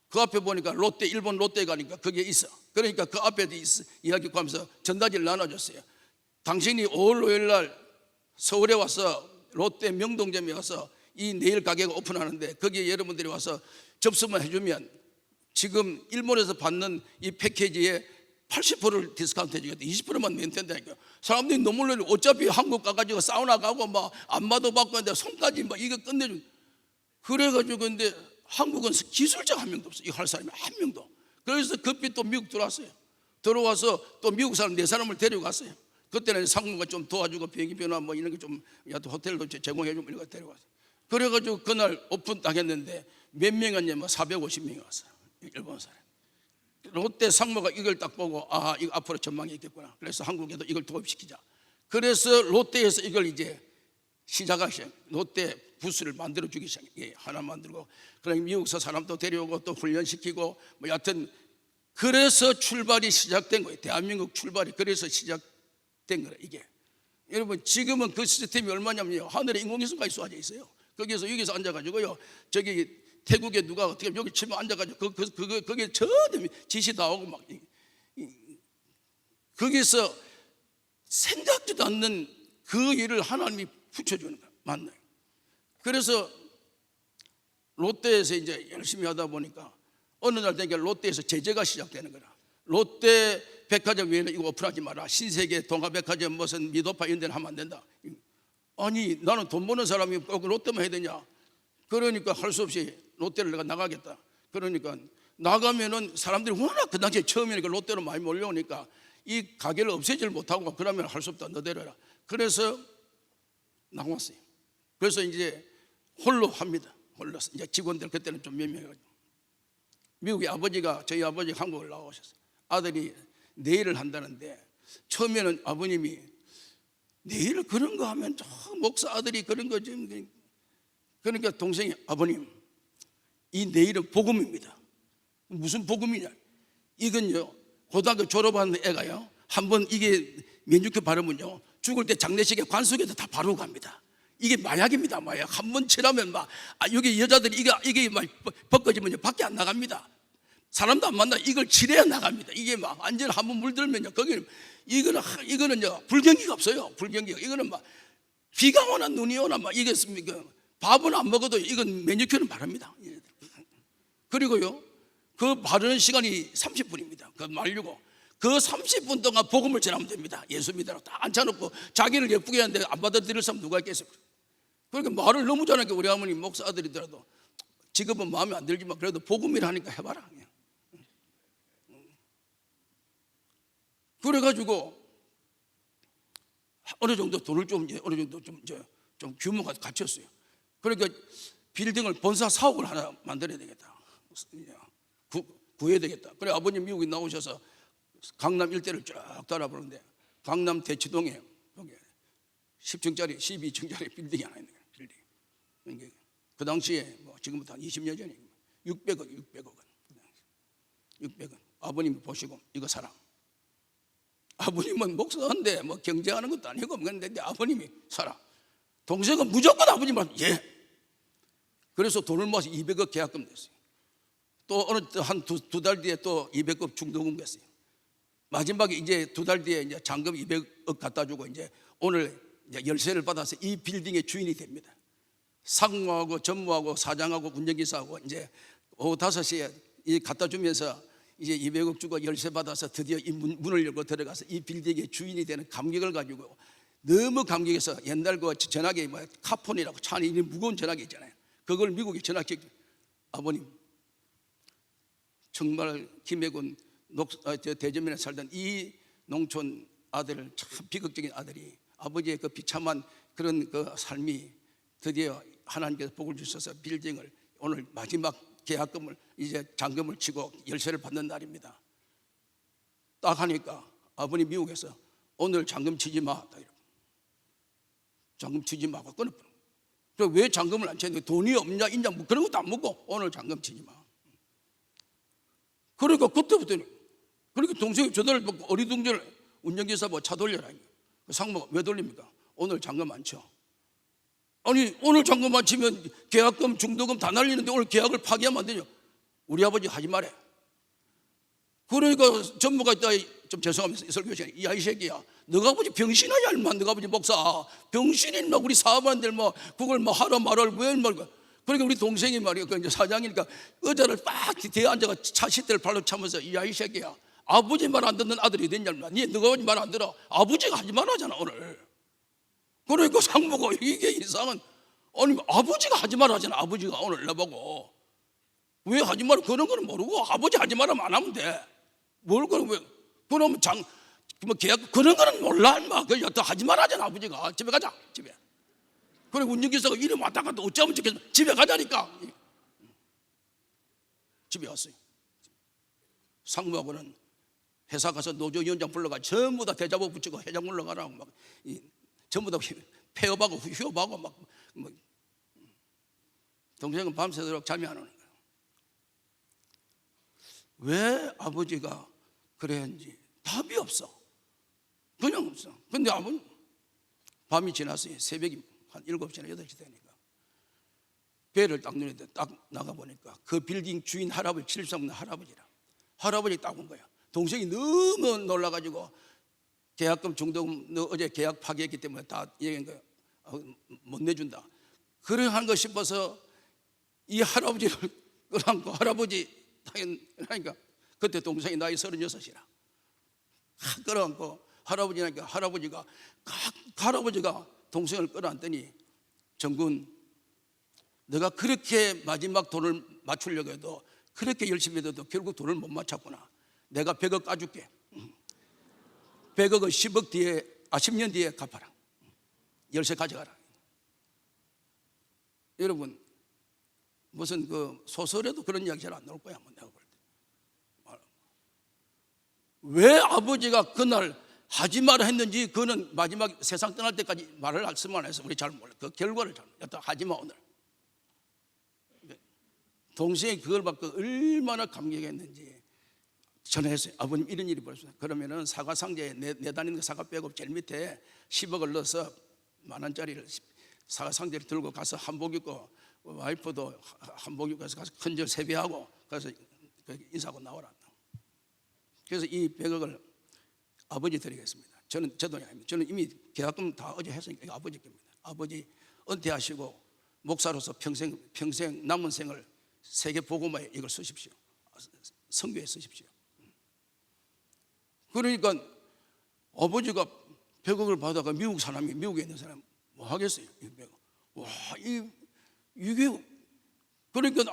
S1: 그 앞에 보니까 롯데, 일본 롯데 가니까 거기에 있어. 그러니까 그 앞에 이야기하면서 전단지를 나눠줬어요. 당신이 5월 5일 날 서울에 와서 롯데 명동점에 와서 이 내일 가게가 오픈하는데 거기에 여러분들이 와서 접수만 해주면 지금 일본에서 받는 이 패키지에 80%를 디스카운트 해주겠다. 20%만 내면 된다니까. 사람들이 너무 놀라요. 어차피 한국 가가지고 사우나 가고 막 안마도 받고 하는데 손까지 막 이거 끝내주고. 그래가지고 근데 한국은 기술자 한 명도 없어. 이거 할 사람이 한 명도. 그래서 급히 또 미국 들어왔어요. 들어와서 또 미국 사람 4사람을 데려갔어요. 그때는 상무가 좀 도와주고 비행기 변화 뭐 이런 게 좀 호텔도 제공해주고 이런 거 데려갔어요. 그래가지고 그날 오픈 딱 했는데 몇 명이 왔냐면 450명이 왔어요. 일본 사람. 롯데 상무가 이걸 딱 보고 이거 앞으로 전망이 있겠구나. 그래서 한국에도 이걸 도입시키자. 그래서 롯데에서 이걸 이제 시작하셔. 롯데 부스를 만들어 주기 시작해. 하나 만들고 그럼 미국서 사람도 데려오고 또 훈련시키고 뭐 여하튼 그래서 출발이 시작된 거예요. 대한민국 출발이 그래서 시작된 거예요. 이게 여러분 지금은 그 시스템이 얼마냐면요, 하늘에 인공위성까지 쏘아져 있어요. 여기서 앉아가지고요, 저기 태국에 누가 어떻게 여기 치면 앉아가지고 거기에 저 지시 다 오고 막 거기서 생각지도 않는 그 일을 하나님이 붙여주는 거야. 맞나요? 그래서 롯데에서 이제 열심히 하다 보니까 어느 날 되니까 롯데에서 제재가 시작되는 거라. 롯데 백화점 외에는 이거 오픈하지 마라. 신세계 동아백화점 무슨 미도파 이런 데는 하면 안 된다. 아니 나는 돈 버는 사람이 꼭 롯데만 해야 되냐. 그러니까 할 수 없이 롯데를 내가 나가겠다. 그러니까 나가면은 사람들이 워낙 그 당시에 처음이니까 롯데로 많이 몰려오니까 이 가게를 없애질 못하고 그러면 할 수 없다. 너 데려라. 그래서 나왔어요. 그래서 이제 홀로 합니다. 홀로 이제 직원들 그때는 좀 몇 명이가지고 미국의 아버지가 저희 아버지 한국을 나오셨어요. 아들이 내일을 한다는데 처음에는 아버님이 내일 그런 거 하면 저 목사 아들이 그런 거 좀 그러니까 동생이 아버님 이 내일은 복음입니다. 무슨 복음이냐? 이건요 고등학교 졸업한 애가요 한번 이게 면죽회 바르면요 죽을 때 장례식에 관속에도 다 바르고 갑니다. 이게 마약입니다. 마약. 한번 칠하면 막 여기 여자들이 이게 막 벗겨지면 밖에 안 나갑니다. 사람도 안 만나. 이걸 칠해야 나갑니다. 이게 막 완전 한번 물들면요 거기는 이거는요 불경기가 없어요. 불경기가 이거는 막 비가 오나 눈이 오나 막 이겠습니까? 밥은 안 먹어도 이건 메뉴큐는 바릅니다. 그리고요 그 바르는 시간이 30분입니다. 그 말리고 그 30분 동안 복음을 전하면 됩니다. 예수 믿으라고 다 앉혀놓고 자기를 예쁘게 하는데 안 받아들일 사람 누가 있겠습니까? 그러니까 말을 너무 잘하니까 우리 어머니 목사 아들이더라도 직업은 마음에 안 들지만 그래도 복음이라 하니까 해봐라. 그래가지고 어느 정도 돈을 좀 어느 정도 좀 규모가 갖췄어요. 그러니까 빌딩을 본사 사옥을 하나 만들어야 되겠다. 구해야 되겠다. 그래 아버님 미국에 나오셔서 강남 일대를 쫙 돌아보는데 강남 대치동에 10층짜리 12층짜리 빌딩이 하나 있는 거예요. 빌딩. 그 당시에 뭐 지금부터 한 20년 전에 600억 원. 600원. 아버님이 보시고 이거 사라. 아버님은 목사인데 뭐 경쟁하는 것도 아니고 그런데 아버님이 사라. 동생은 무조건 아버님은 예. 그래서 돈을 모아서 200억 계약금 냈어요. 또 어느 한 두 달 뒤에 또 200억 중도금 냈어요. 마지막에 이제 두 달 뒤에 이제 잔금 200억 갖다 주고 이제 오늘 이제 열쇠를 받아서 이 빌딩의 주인이 됩니다. 상무하고 전무하고 사장하고 운전기사하고 이제 오후 5시에 이 갖다 주면서 이제 200억 주고 열쇠 받아서 드디어 이 문을 열고 들어가서 이 빌딩의 주인이 되는 감격을 가지고 너무 감격해서 옛날 그 전화기 뭐 카폰이라고 차 안에 있는 무거운 전화기 있잖아요. 그걸 미국에 전화기 아버님 정말 김해군 대전면에 살던 이 농촌 아들을 참 비극적인 아들이 아버지의 그 비참한 그런 그 삶이 드디어 하나님께서 복을 주셔서 빌딩을 오늘 마지막 계약금을 이제 잔금을 치고 열쇠를 받는 날입니다. 딱 하니까 아버님 미국에서 오늘 잔금 치지 마. 잔금 치지 마고 끊어버려. 왜 잔금을 안 치는데 돈이 없냐 있냐 뭐 그런 것도 안 묻고 오늘 잔금 치지 마. 그러니까 그때부터는 그러니까 동생이 전화를 받고 어리둥절 운전기사 뭐 차 돌려라. 상무가 왜 돌립니까? 오늘 잔금 안 쳐. 아니 오늘 잔금 안 치면 계약금 중도금 다 날리는데 오늘 계약을 파기하면 안 되죠. 우리 아버지 하지 말해. 그러니까 전무가 있다 좀 죄송합니다. 이 설교 시간에 야 이 새끼야 너가 아버지 병신하냐 얼마 너가 아버지 목사 병신이 뭐 우리 사업한들 뭐 그걸 뭐 하라 말할 왜 말고 그러니까 우리 동생이 말이야 그 이제 사장이니까 의자를 빡 뒤에 앉아가 차 시대를 발로 차면서 야 이 새끼야 아버지 말 안 듣는 아들이 됐냐 니 너가 아버지 말 안 들어 아버지가 하지 말하잖아 오늘. 그러니까 상무가 이게 이상은 아니 아버지가 하지 말하잖아. 아버지가 오늘 나보고 왜 하지 말아 그런 거는 모르고 아버지 하지 말하면 안 하면 돼. 뭘 그럼 왜 그러면 뭐 계약 그런 거는 몰라 인마. 그 여태 하지 말하잖아 아버지가. 집에 가자 집에. 그래 운전기사가 이름 왔다 갔다 어쩌면 좋겠어. 집에 가자니까. 집에 왔어요. 상무하고는 회사 가서 노조위원장 불러가 전부 다 대자보 붙이고 회장 올라가라고 막 전부 다 폐업하고 휴업하고 막 동생은 밤새도록 잠이 안 오는 거예요. 왜 아버지가 그랬는지 답이 없어. 그냥 없어. 근데 아버지 밤이 지났어요. 새벽이 한 7시나 8시 되니까 배를 딱 눈에 딱 나가보니까 그 빌딩 주인 할아버지 73년 할아버지라 할아버지 딱 온 거야. 동생이 너무 놀라가지고 계약금 중도금 너 어제 계약 파기했기 때문에 다 얘기한 거야. 못 내준다. 그래 한 거 싶어서 이 할아버지를 끌어안고 할아버지 하니까 그때 동생이 나이 36이라 끌어안고 할아버지니까 할아버지가 동생을 끌어안더니 정군 내가 그렇게 마지막 돈을 맞추려고 해도 그렇게 열심히 해도 결국 돈을 못 맞췄구나. 내가 100억 까줄게. 100억은 10억 뒤에 10년 뒤에 갚아라. 열쇠 가져가라. 여러분 무슨 그 소설에도 그런 이야기 잘 안 나올 거야. 내가 볼 때. 왜 아버지가 그날 하지 마라 했는지 그는 마지막 세상 떠날 때까지 말을 할 수만 해서 우리 잘 몰라. 그 결과를 잘 몰라. 하지 마 오늘. 동생이 그걸 받고 얼마나 감격했는지 전화했어요. 아버님 이런 일이 벌어졌어요. 그러면은 사과 상자에 내다니는 거 사과 빼고 제일 밑에 10억을 넣어서 10,000원짜리를 사과 상자를 들고 가서 한복 입고 와이프도 한복 입고 가서 큰절 세배하고 가서 인사하고 나오라. 그래서 이 100억을 아버지 드리겠습니다. 저는 제 돈이 아닙니다. 저는 이미 계약금 다 어제 했으니까 이거 아버지 겁니다. 아버지 은퇴하시고 목사로서 평생 남은 생을 세계 복음화에 이걸 쓰십시오. 선교에 쓰십시오. 그러니까 아버지가 100억을 받아가 미국 사람이 미국에 있는 사람 뭐 하겠어요? 와, 이게 그러니까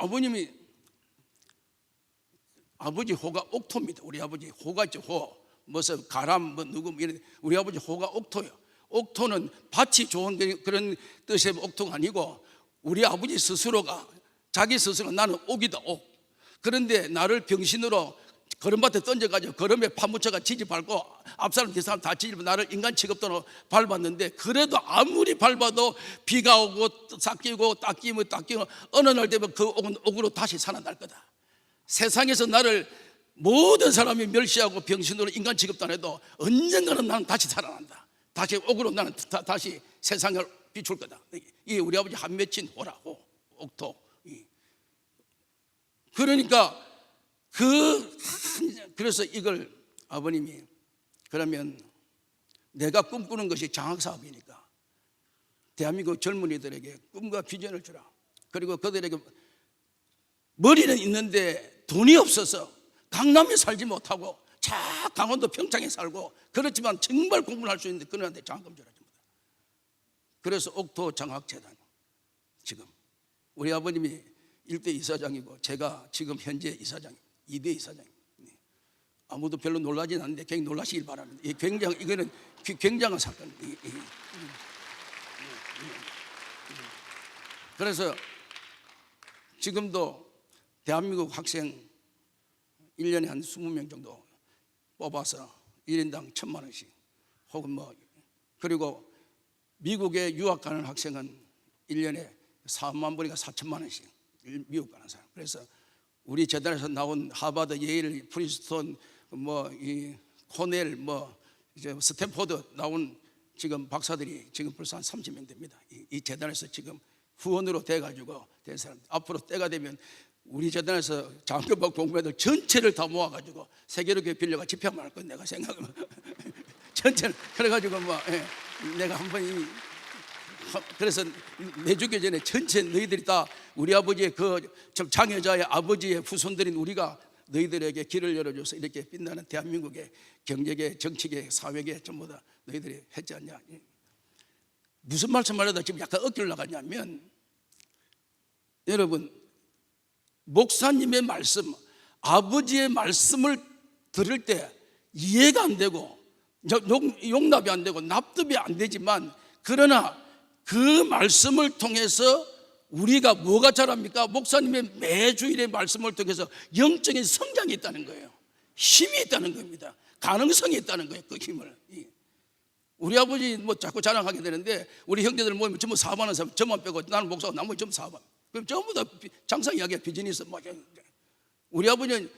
S1: 아버지 호가 옥토입니다. 우리 아버지 호가 있죠. 호 무슨 가람 뭐 누구 이런 우리 아버지 호가 옥토예요. 옥토는 밭이 좋은 그런 뜻의 옥토가 아니고 우리 아버지 스스로가 자기 스스로 나는 옥이다 옥. 그런데 나를 병신으로 걸음밭에 던져가지고 걸음에 파묻혀가 지지 밟고 앞사람 뒷사람 다 지지고 나를 인간 취급도로 밟았는데 그래도 아무리 밟아도 비가 오고 삭히고 닦이면 어느 날 되면 그 옥은 옥으로 다시 살아날 거다. 세상에서 나를 모든 사람이 멸시하고 병신으로 인간 취급도 안 해도 언젠가는 나는 다시 살아난다. 다시 옥으로 나는 다시 세상을 비출 거다. 이게 우리 아버지 한 맺힌 호라고 옥토. 그러니까 그래서 이걸 아버님이 그러면 내가 꿈꾸는 것이 장학사업이니까 대한민국 젊은이들에게 꿈과 비전을 주라. 그리고 그들에게 머리는 있는데 돈이 없어서 강남에 살지 못하고 강원도 평창에 살고 그렇지만 정말 공부를 할 수 있는데 그들한테 장학금 주라. 그래서 옥토 장학재단 지금 우리 아버님이 1대 이사장이고 제가 지금 현재 이사장입니다. 2대 이사장입니다. 아무도 별로 놀라진 않는데 굉장히 놀라시길 바랍니다. 이거는 굉장한 사건입니다. 그래서 지금도 대한민국 학생 1년에 한 20명 정도 뽑아서 1인당 1,000만 원씩 혹은 그리고 미국에 유학 가는 학생은 1년에 4만 불이니까 4천만 원씩 미국 가는 사람. 그래서 우리 재단에서 나온 하버드, 예일, 프린스턴, 이 코넬, 이제 스탠포드 나온 지금 박사들이 지금 벌써 한 30명 됩니다. 이 재단에서 지금 후원으로 돼가지고 된 사람. 앞으로 때가 되면 우리 재단에서 장학금 공부애들 전체를 다 모아가지고 세계로교회 빌려가 집회만 할 건 내가 생각하면 전체를 그래가지고 내가 한번 그래서 내주기 전에 전체 너희들이 다 우리 아버지의 장애자의 아버지의 후손들인 우리가 너희들에게 길을 열어줘서 이렇게 빛나는 대한민국의 경제계, 정치계, 사회계 전부 다 너희들이 했지 않냐. 무슨 말씀을 하다 지금 약간 어깨를 나가냐면 여러분 목사님의 말씀, 아버지의 말씀을 들을 때 이해가 안 되고 용납이 안 되고 납득이 안 되지만 그러나 그 말씀을 통해서 우리가 뭐가 자랍니까? 목사님의 매주일의 말씀을 통해서 영적인 성장이 있다는 거예요. 힘이 있다는 겁니다. 가능성이 있다는 거예요. 그 힘을. 우리 아버지 자꾸 자랑하게 되는데 우리 형제들 모이면 전부 사업하는 사람 저만 빼고 나는 목사고 나머지 전부 사업. 그럼 전부 다 장사 이야기가 비즈니스. 우리 아버지는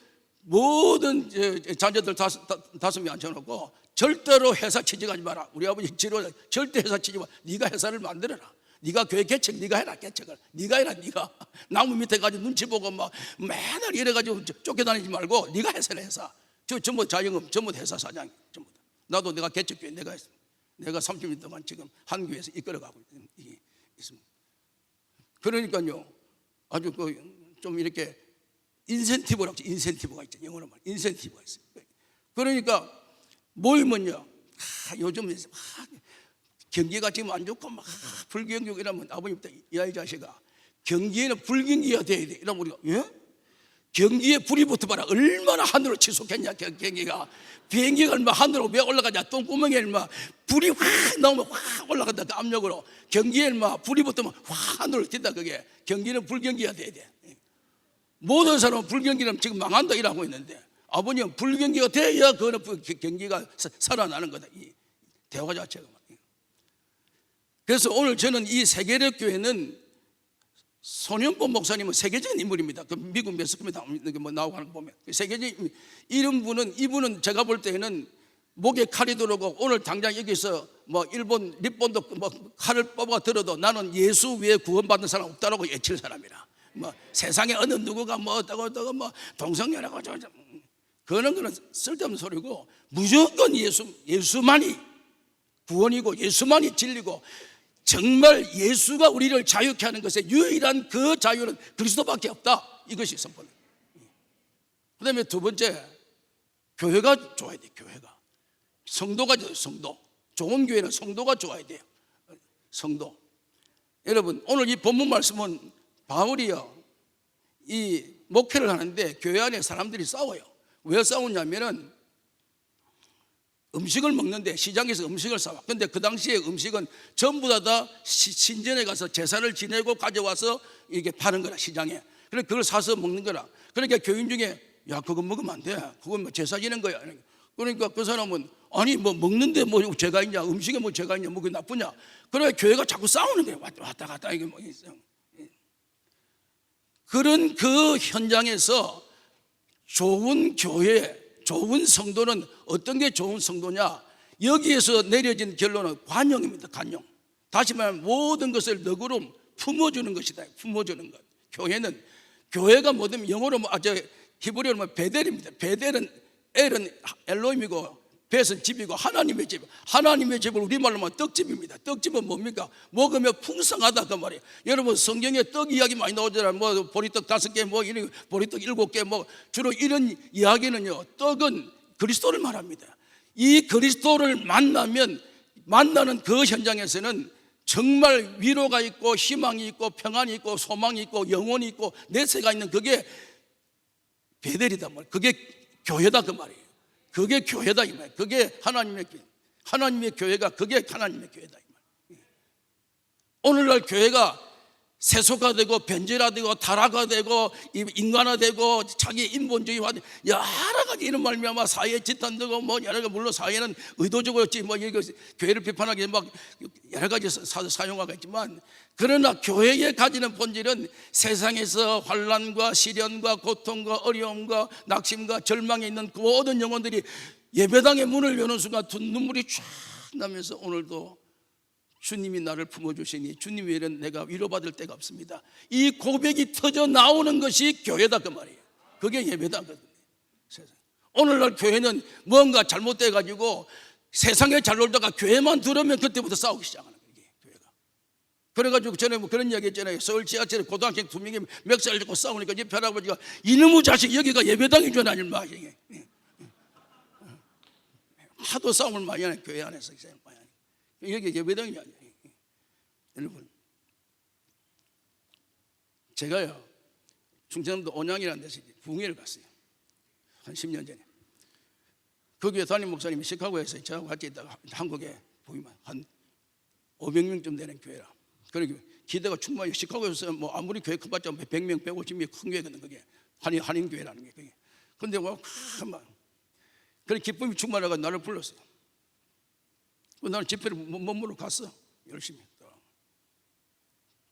S1: 모든 자녀들 다섯 명 앉혀놓고 절대로 회사 취직하지 마라. 우리 아버지 지로 절대 회사 취직 마. 네가 회사를 만들어라. 네가 교회 개척 네가 해라. 개척을 네가 해라. 네가 나무 밑에 가지고 눈치 보고 맨날 이래가지고 쫓겨다니지 말고 네가 회사를 해서 전부 자영업 전부 회사 사장 전부 다. 나도 내가 개척교회 내가 했습니다. 내가 30년 동안 지금 한 교회에서 이끌어가고 있습니다. 그러니까요 아주 좀 이렇게 인센티브라고 하죠. 인센티브가 있죠. 영어로 말 인센티브가 있어요. 그러니까 모이면요 요즘 경기가 지금 안 좋고 불경기 이러면 아버님 야 이 자식아 경기에는 불경기가 돼야 돼 이러면 우리가 경기에 불이 붙어봐라. 얼마나 하늘로 치솟겠냐. 경기가 비행기가 얼마 하늘로 왜 올라가냐. 똥구멍에 얼마 불이 확 나오면 확 올라간다. 그 압력으로 경기에 얼마 불이 붙으면 확 하늘로 튄다. 그게 경기는 불경기가 돼야 돼. 모든 사람은 불경기는 지금 망한다 이러고 있는데 아버님은 불경기가 돼야 그거는 경기가 살아나는 거다. 이 대화 자체가. 그래서 오늘 저는 이 세계력 교회는 손영범 목사님은 세계적인 인물입니다. 그 미국 매스컴에 나오고 하는 거 보면 세계적인 이분은 제가 볼 때는 목에 칼이 들어오고 오늘 당장 여기서 일본 립본도 칼을 뽑아 들어도 나는 예수 외에 구원받는 사람 없다라고 외칠 사람이라. 세상에 어느 누구가 어떠고 동성애라고 그거는 쓸데없는 소리고 무조건 예수만이 구원이고 예수만이 진리고 정말 예수가 우리를 자유케 하는 것의 유일한 그 자유는 그리스도밖에 없다. 이것이 선포는. 그 다음에 두 번째 교회가 좋아야 돼. 교회가 성도가 좋아요. 성도. 좋은 교회는 성도가 좋아야 돼요. 성도. 여러분, 오늘 이 본문 말씀은 바울이요, 이 목회를 하는데 교회 안에 사람들이 싸워요. 왜 싸우냐면은 음식을 먹는데 시장에서 음식을 사와. 근데 그 당시에 음식은 전부 다 신전에 가서 제사를 지내고 가져와서 이게 파는 거라, 시장에. 그래서 그걸 사서 먹는 거라. 그러니까 교인 중에 야, 그거 먹으면 안 돼. 그건 뭐 제사 지낸 거야. 그러니까 그 사람은 아니 뭐 먹는데 뭐 죄가 있냐, 음식에 뭐 죄가 있냐, 뭐 그게 나쁘냐. 그래 교회가 자꾸 싸우는 거예요. 왔다 갔다 이게 뭐 있어요. 그런 그 현장에서 좋은 교회, 좋은 성도는 어떤 게 좋은 성도냐? 여기에서 내려진 결론은 관용입니다. 관용. 다시 말하면 모든 것을 너그럼 품어주는 것이다. 품어주는 것. 교회는, 교회가 뭐든 영어로 히브리어로 뭐 베델입니다. 베델은 엘은 엘로힘이고 벳은 집이고 하나님의 집. 하나님의 집을 우리말로 하면 떡집입니다. 떡집은 뭡니까? 먹으면 풍성하다 그 말이에요. 여러분 성경에 떡 이야기 많이 나오잖아요. 뭐 보리떡 5개, 뭐 보리떡 7개, 뭐 주로 이런 이야기는요, 떡은 그리스도를 말합니다. 이 그리스도를 만나면, 만나는 그 현장에서는 정말 위로가 있고 희망이 있고 평안이 있고 소망이 있고 영혼이 있고 내세가 있는, 그게 베델이다 말. 그게 교회다 그 말이에요. 그게 교회다 이 말이에요. 그게 하나님의 교회가, 그게 하나님의 교회다 이 말이에요. 오늘날 교회가 세속화되고 변질화되고 타락화되고 인간화되고 자기 인본주의화되고 여러 가지 이런 말미암아 사회에 지탄되고 뭐 여러 가지, 물론 사회는 의도적으로 뭐 교회를 비판하기 막 여러 가지 사용화가 있지만, 그러나 교회에 가지는 본질은 세상에서 환난과 시련과 고통과 어려움과 낙심과 절망에 있는 그 모든 영혼들이 예배당의 문을 여는 순간 두 눈물이 쫙 나면서 오늘도 주님이 나를 품어주시니 주님 외에는 내가 위로받을 데가 없습니다, 이 고백이 터져 나오는 것이 교회다 그 말이에요. 그게 예배당이거든요. 오늘날 교회는 뭔가 잘못돼 가지고 세상에 잘 놀다가 교회만 들으면 그때부터 싸우기 시작하는 거예요. 교회가. 그래가지고 전에 뭐 그런 이야기 했잖아요. 서울 지하철에 고등학생 2명이 멱살 잡고 싸우니까 옆에 할아버지가 이놈의 자식 여기가 예배당인 줄 아니 마. 하도 싸움을 많이 하네 교회 안에서. 여기 예배당이 아니에요. 여러분, 제가요 충청남도 온양이라는 데서 부흥회를 갔어요. 한 10년 전에. 거기에 담임 목사님이 시카고에서 저하고 같이 있다가 한국에 보이면 한 500명쯤 되는 교회라. 그러니까 기대가 충만히, 시카고에서 뭐 아무리 교회 커봤자 100명, 150명 큰 교회거든. 그게 한인교회라는 게. 그게. 근데 뭐 그런 기쁨이 충만해가 나를 불렀어요. 나는 집회를 몸으로 갔어. 열심히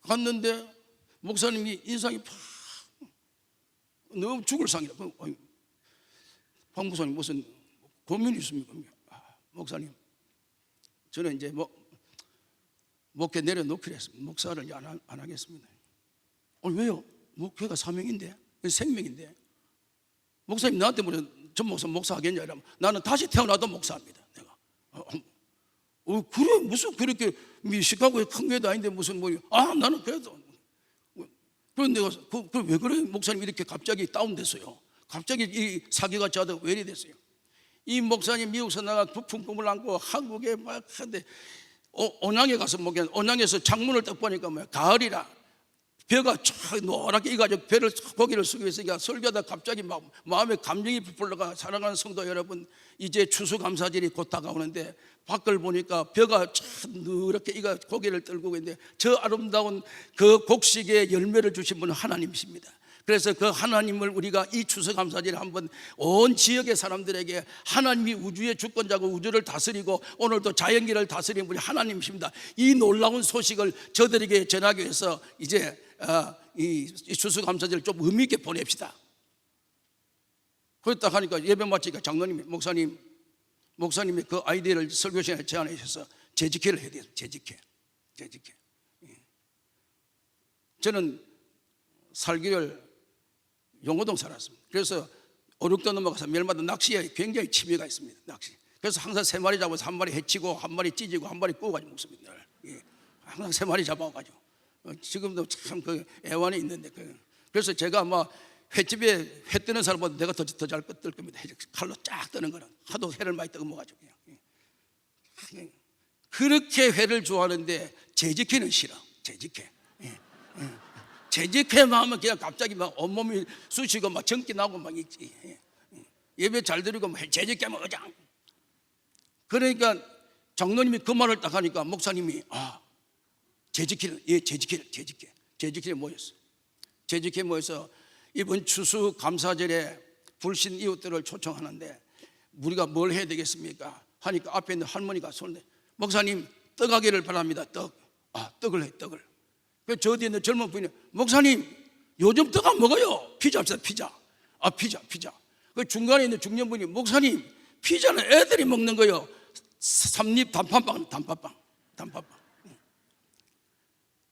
S1: 갔는데 목사님이 인상이 팍 너무 죽을 상이라. 박 목사님 무슨 고민이 있습니까? 목사님 저는 이제 목회 내려놓기로 했습니다. 목사를 안 하겠습니다. 왜요? 목회가 사명인데, 생명인데. 목사님 나한테 물으면 전 목사 하겠냐 이러면 나는 다시 태어나도 목사합니다. 내가 그래 무슨 그렇게 시카고에 큰 교회도 아닌데 무슨 나는 그래도. 그런데 내가 왜 그래 목사님 이렇게 갑자기 다운됐어요? 갑자기 이 사기같이 하다가 왜 이래 됐어요? 이 목사님 미국에서 나가 부푼 꿈을 안고 한국에 막 하는데 온양에 가서 온양에서 창문을 딱 보니까 가을이라 벼가 쫙 노랗게 익어가지고 벼를 고개를 숙이고 있으니까 설교하다 갑자기 막 마음에 감정이 부풀러가. 사랑하는 성도 여러분, 이제 추수감사절이 곧 다가오는데 밖을 보니까 벼가 쫙 누렇게 익어 고개를 떨고 있는데 저 아름다운 그 곡식의 열매를 주신 분은 하나님이십니다. 그래서 그 하나님을 우리가 이 추수감사절에 한번 온 지역의 사람들에게, 하나님이 우주의 주권자고 우주를 다스리고 오늘도 자연계를 다스리는 분이 하나님이십니다, 이 놀라운 소식을 저들에게 전하기 위해서 이제 이 추수감사절을 좀 의미 있게 보냅시다. 그랬다 하니까 예배 마치니까 장로님이 목사님이 그 아이디어를 설교 시간에 제안해 주셔서 재직회를 해야 돼요. 재직회. 저는 살기를 용호동 살았습니다. 그래서 5,6도 넘어가서 멸마다 낚시에 굉장히 취미가 있습니다. 낚시. 그래서 항상 3마리 잡아서 1마리 해치고 1마리 찌지고 1마리 구워가지고 먹습니다. 항상 3마리 잡아가지고. 지금도 참 그 애환이 있는데 그래서 제가 아마 횟집에 회 뜨는 사람보다 내가 더 잘 뜰 겁니다. 칼로 쫙 뜨는 거는 하도 회를 많이 뜨고 먹어가지고 그렇게 회를 좋아하는데 재직회는 싫어. 재직해. 재직해만 하면 그냥 갑자기 막 온몸이 쑤시고 막 전기 나고 막 있지. 예배 잘 드리고 막 재직하면 어장. 그러니까 장로님이 그 말을 딱 하니까 목사님이 재직해 모였어. 재직해 모여서 이번 추수 감사절에 불신 이웃들을 초청하는데 우리가 뭘 해야 되겠습니까? 하니까 앞에 있는 할머니가 손을 목사님 떡 하기를 바랍니다. 떡을 해. 떡을. 저 뒤에 있는 젊은 분이 목사님 요즘 떡 안 먹어요. 피자 합시다. 피자. 그 중간에 있는 중년분이 목사님 피자는 애들이 먹는 거요. 삼립 단팥빵.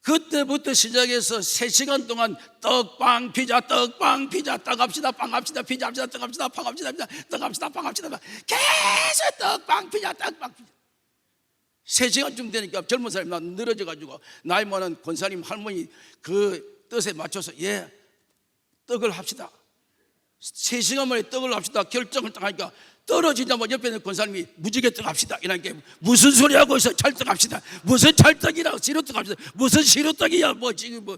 S1: 그때부터 시작해서 3시간 동안 떡빵 피자 떡 합시다 빵 합시다 피자 합시다 떡 합시다 빵 합시다 떡 합시다 빵 합시다 계속 떡빵 피자 3시간쯤 되니까 젊은 사람이 늘어져 가지고 나이 많은 권사님 할머니 그 뜻에 맞춰서 떡을 합시다. 3시간 만에 떡을 합시다 결정을 딱 하니까 떨어지자마자 옆에 있는 권사님이 무지개 떡 합시다 이러니까 무슨 소리 하고 있어. 찰떡 합시다. 무슨 찰떡이라고 시루떡 합시다. 무슨 시루떡이야 뭐 지금 뭐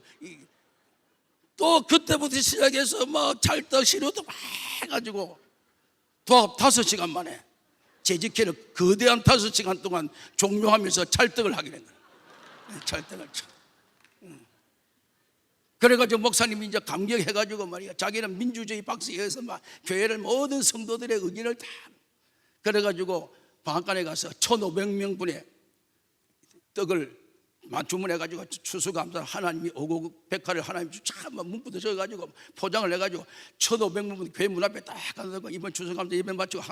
S1: 또 그때부터 시작해서 뭐 찰떡 시루떡 막 해가지고 도합 5시간 만에 재직회를 거대한 5시간 동안 종료하면서 찰떡을 하게 된 거예요. 찰떡을 그래가지고 목사님이 이제 감격해가지고 말이야 자기는 민주주의 박스에 의해서 막 교회를 모든 성도들의 의견을 다 그래가지고 방앗간에 가서 1,500명분의 떡을 주문해가지고 추수감사 하나님이 오곡 백화를 하나님 참 문구도 적어가지고 포장을 해가지고 1,500명 교회 문 앞에 딱 가서 이번 추수감사 예배 마치고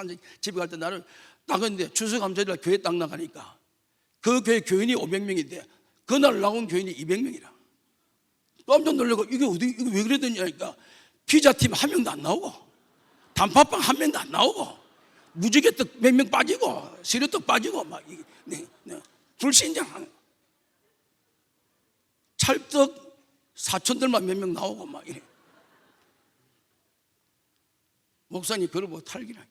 S1: 집에 갈 때 나를 나갔는데 추수감사를 교회 딱 나가니까 그 교회 교인이 500명인데 그날 나온 교인이 200명이라. 깜짝 놀라고 이게 왜 그랬더니까 피자팀 한 명도 안 나오고 단팥빵 한 명도 안 나오고 무지개떡 몇 명 빠지고 시루떡 빠지고 막 불신장하는 찰떡 사촌들만 몇 명 나오고 막 이래. 목사님 그걸 보고 탈기라.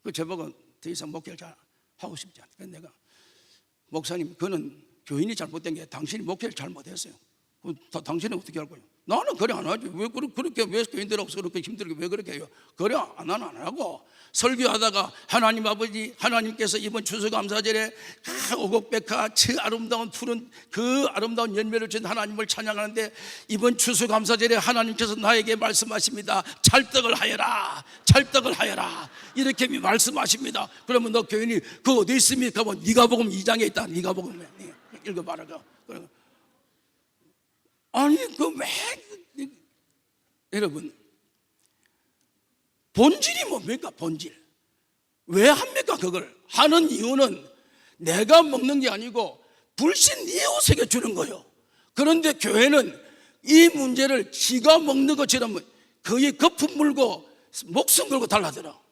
S1: 그 제보가 더 이상 목회를 잘 하고 싶지 않다. 그래서 내가 목사님 그는 교인이 잘못된 게 당신이 목회를 잘못했어요. 당신은 어떻게 할 거예요? 나는 그래 안 하지. 왜 그렇게 왜 교인들하고 그렇게 힘들게 왜 그렇게 해요? 그래 나는 안 하고 설교하다가 하나님 아버지 하나님께서 이번 추수감사절에 오곡백화 아름다운 푸른 그 아름다운 열매를 준 하나님을 찬양하는데 이번 추수감사절에 하나님께서 나에게 말씀하십니다. 찰떡을 하여라 이렇게 말씀하십니다. 그러면 너 교인이 그 어디 있습니까? 뭐 네가 복음 2장에 있다. 네가 복음 읽어봐라. 아니 왜 여러분 본질이 뭡니까? 본질 왜 합니까? 그걸 하는 이유는 내가 먹는 게 아니고 불신 이웃에게 주는 거예요. 그런데 교회는 이 문제를 지가 먹는 것처럼 거의 거품 물고 목숨 걸고 달라들어.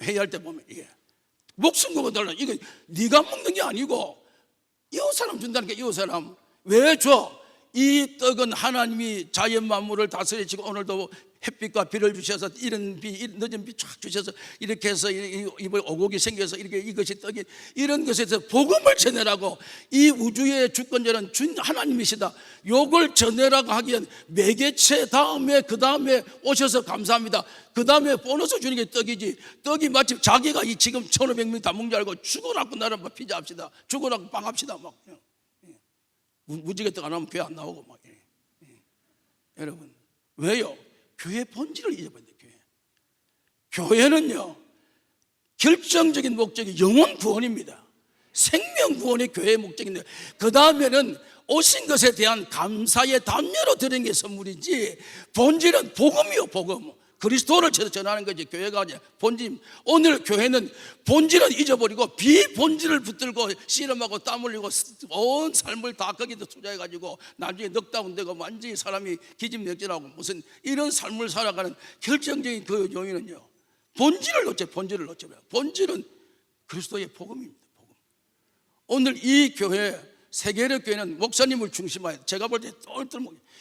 S1: 회의할 때 보면 이게 목숨 걸고 달라. 이거 네가 먹는 게 아니고 이웃 사람 준다는 게 이웃 사람 왜 줘? 이 떡은 하나님이 자연 만물을 다스리시고 오늘도 햇빛과 비를 주셔서 이런 비 늦은 비 쫙 주셔서 이렇게 해서 이번 오곡이 생겨서 이렇게 이것이 떡이 이런 것에서 복음을 전해라고 이 우주의 주권자는 준 하나님이시다. 요걸 전해라고 하기엔 매개체 다음에 그 다음에 오셔서 감사합니다. 그 다음에 보너스 주는 게 떡이지. 떡이 마치 자기가 이 지금 1,500명 다 먹는 줄 알고 죽어라고 나를 막 피자 합시다. 죽어라고 빵 합시다. 막 무지개 떡 안 하면 교회 안 나오고 막 여러분 왜요? 교회 본질을 잊어버린다. 교회는요 결정적인 목적이 영혼 구원입니다. 생명 구원이 교회의 목적인데 그 다음에는 오신 것에 대한 감사의 담요로 드리는 게 선물이지 본질은 복음이요. 복음 그리스도를 전하는 거지. 교회가 본질. 오늘 교회는 본질을 잊어버리고 비본질을 붙들고 씨름하고 땀 흘리고 온 삶을 다 거기다 투자해가지고 나중에 넉다운되고 완전히 사람이 기진맥진하고 무슨 이런 삶을 살아가는 결정적인 그 요인은요 본질을 놓쳐버려요. 본질은 그리스도의 복음입니다. 복음. 오늘 이 교회 세계적 교회는 목사님을 중심하여 제가 볼 때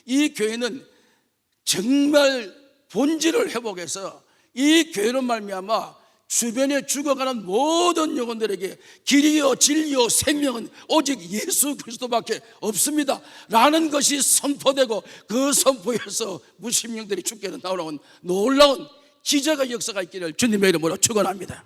S1: 이 교회는 정말 본질을 회복해서 이 교회로 말미암아 주변에 죽어가는 모든 영혼들에게 길이요 진리요 생명은 오직 예수 그리스도밖에 없습니다 라는 것이 선포되고, 그 선포에서 무심령들이 죽게 나오는 놀라운 기적의 역사가 있기를 주님의 이름으로 축원합니다.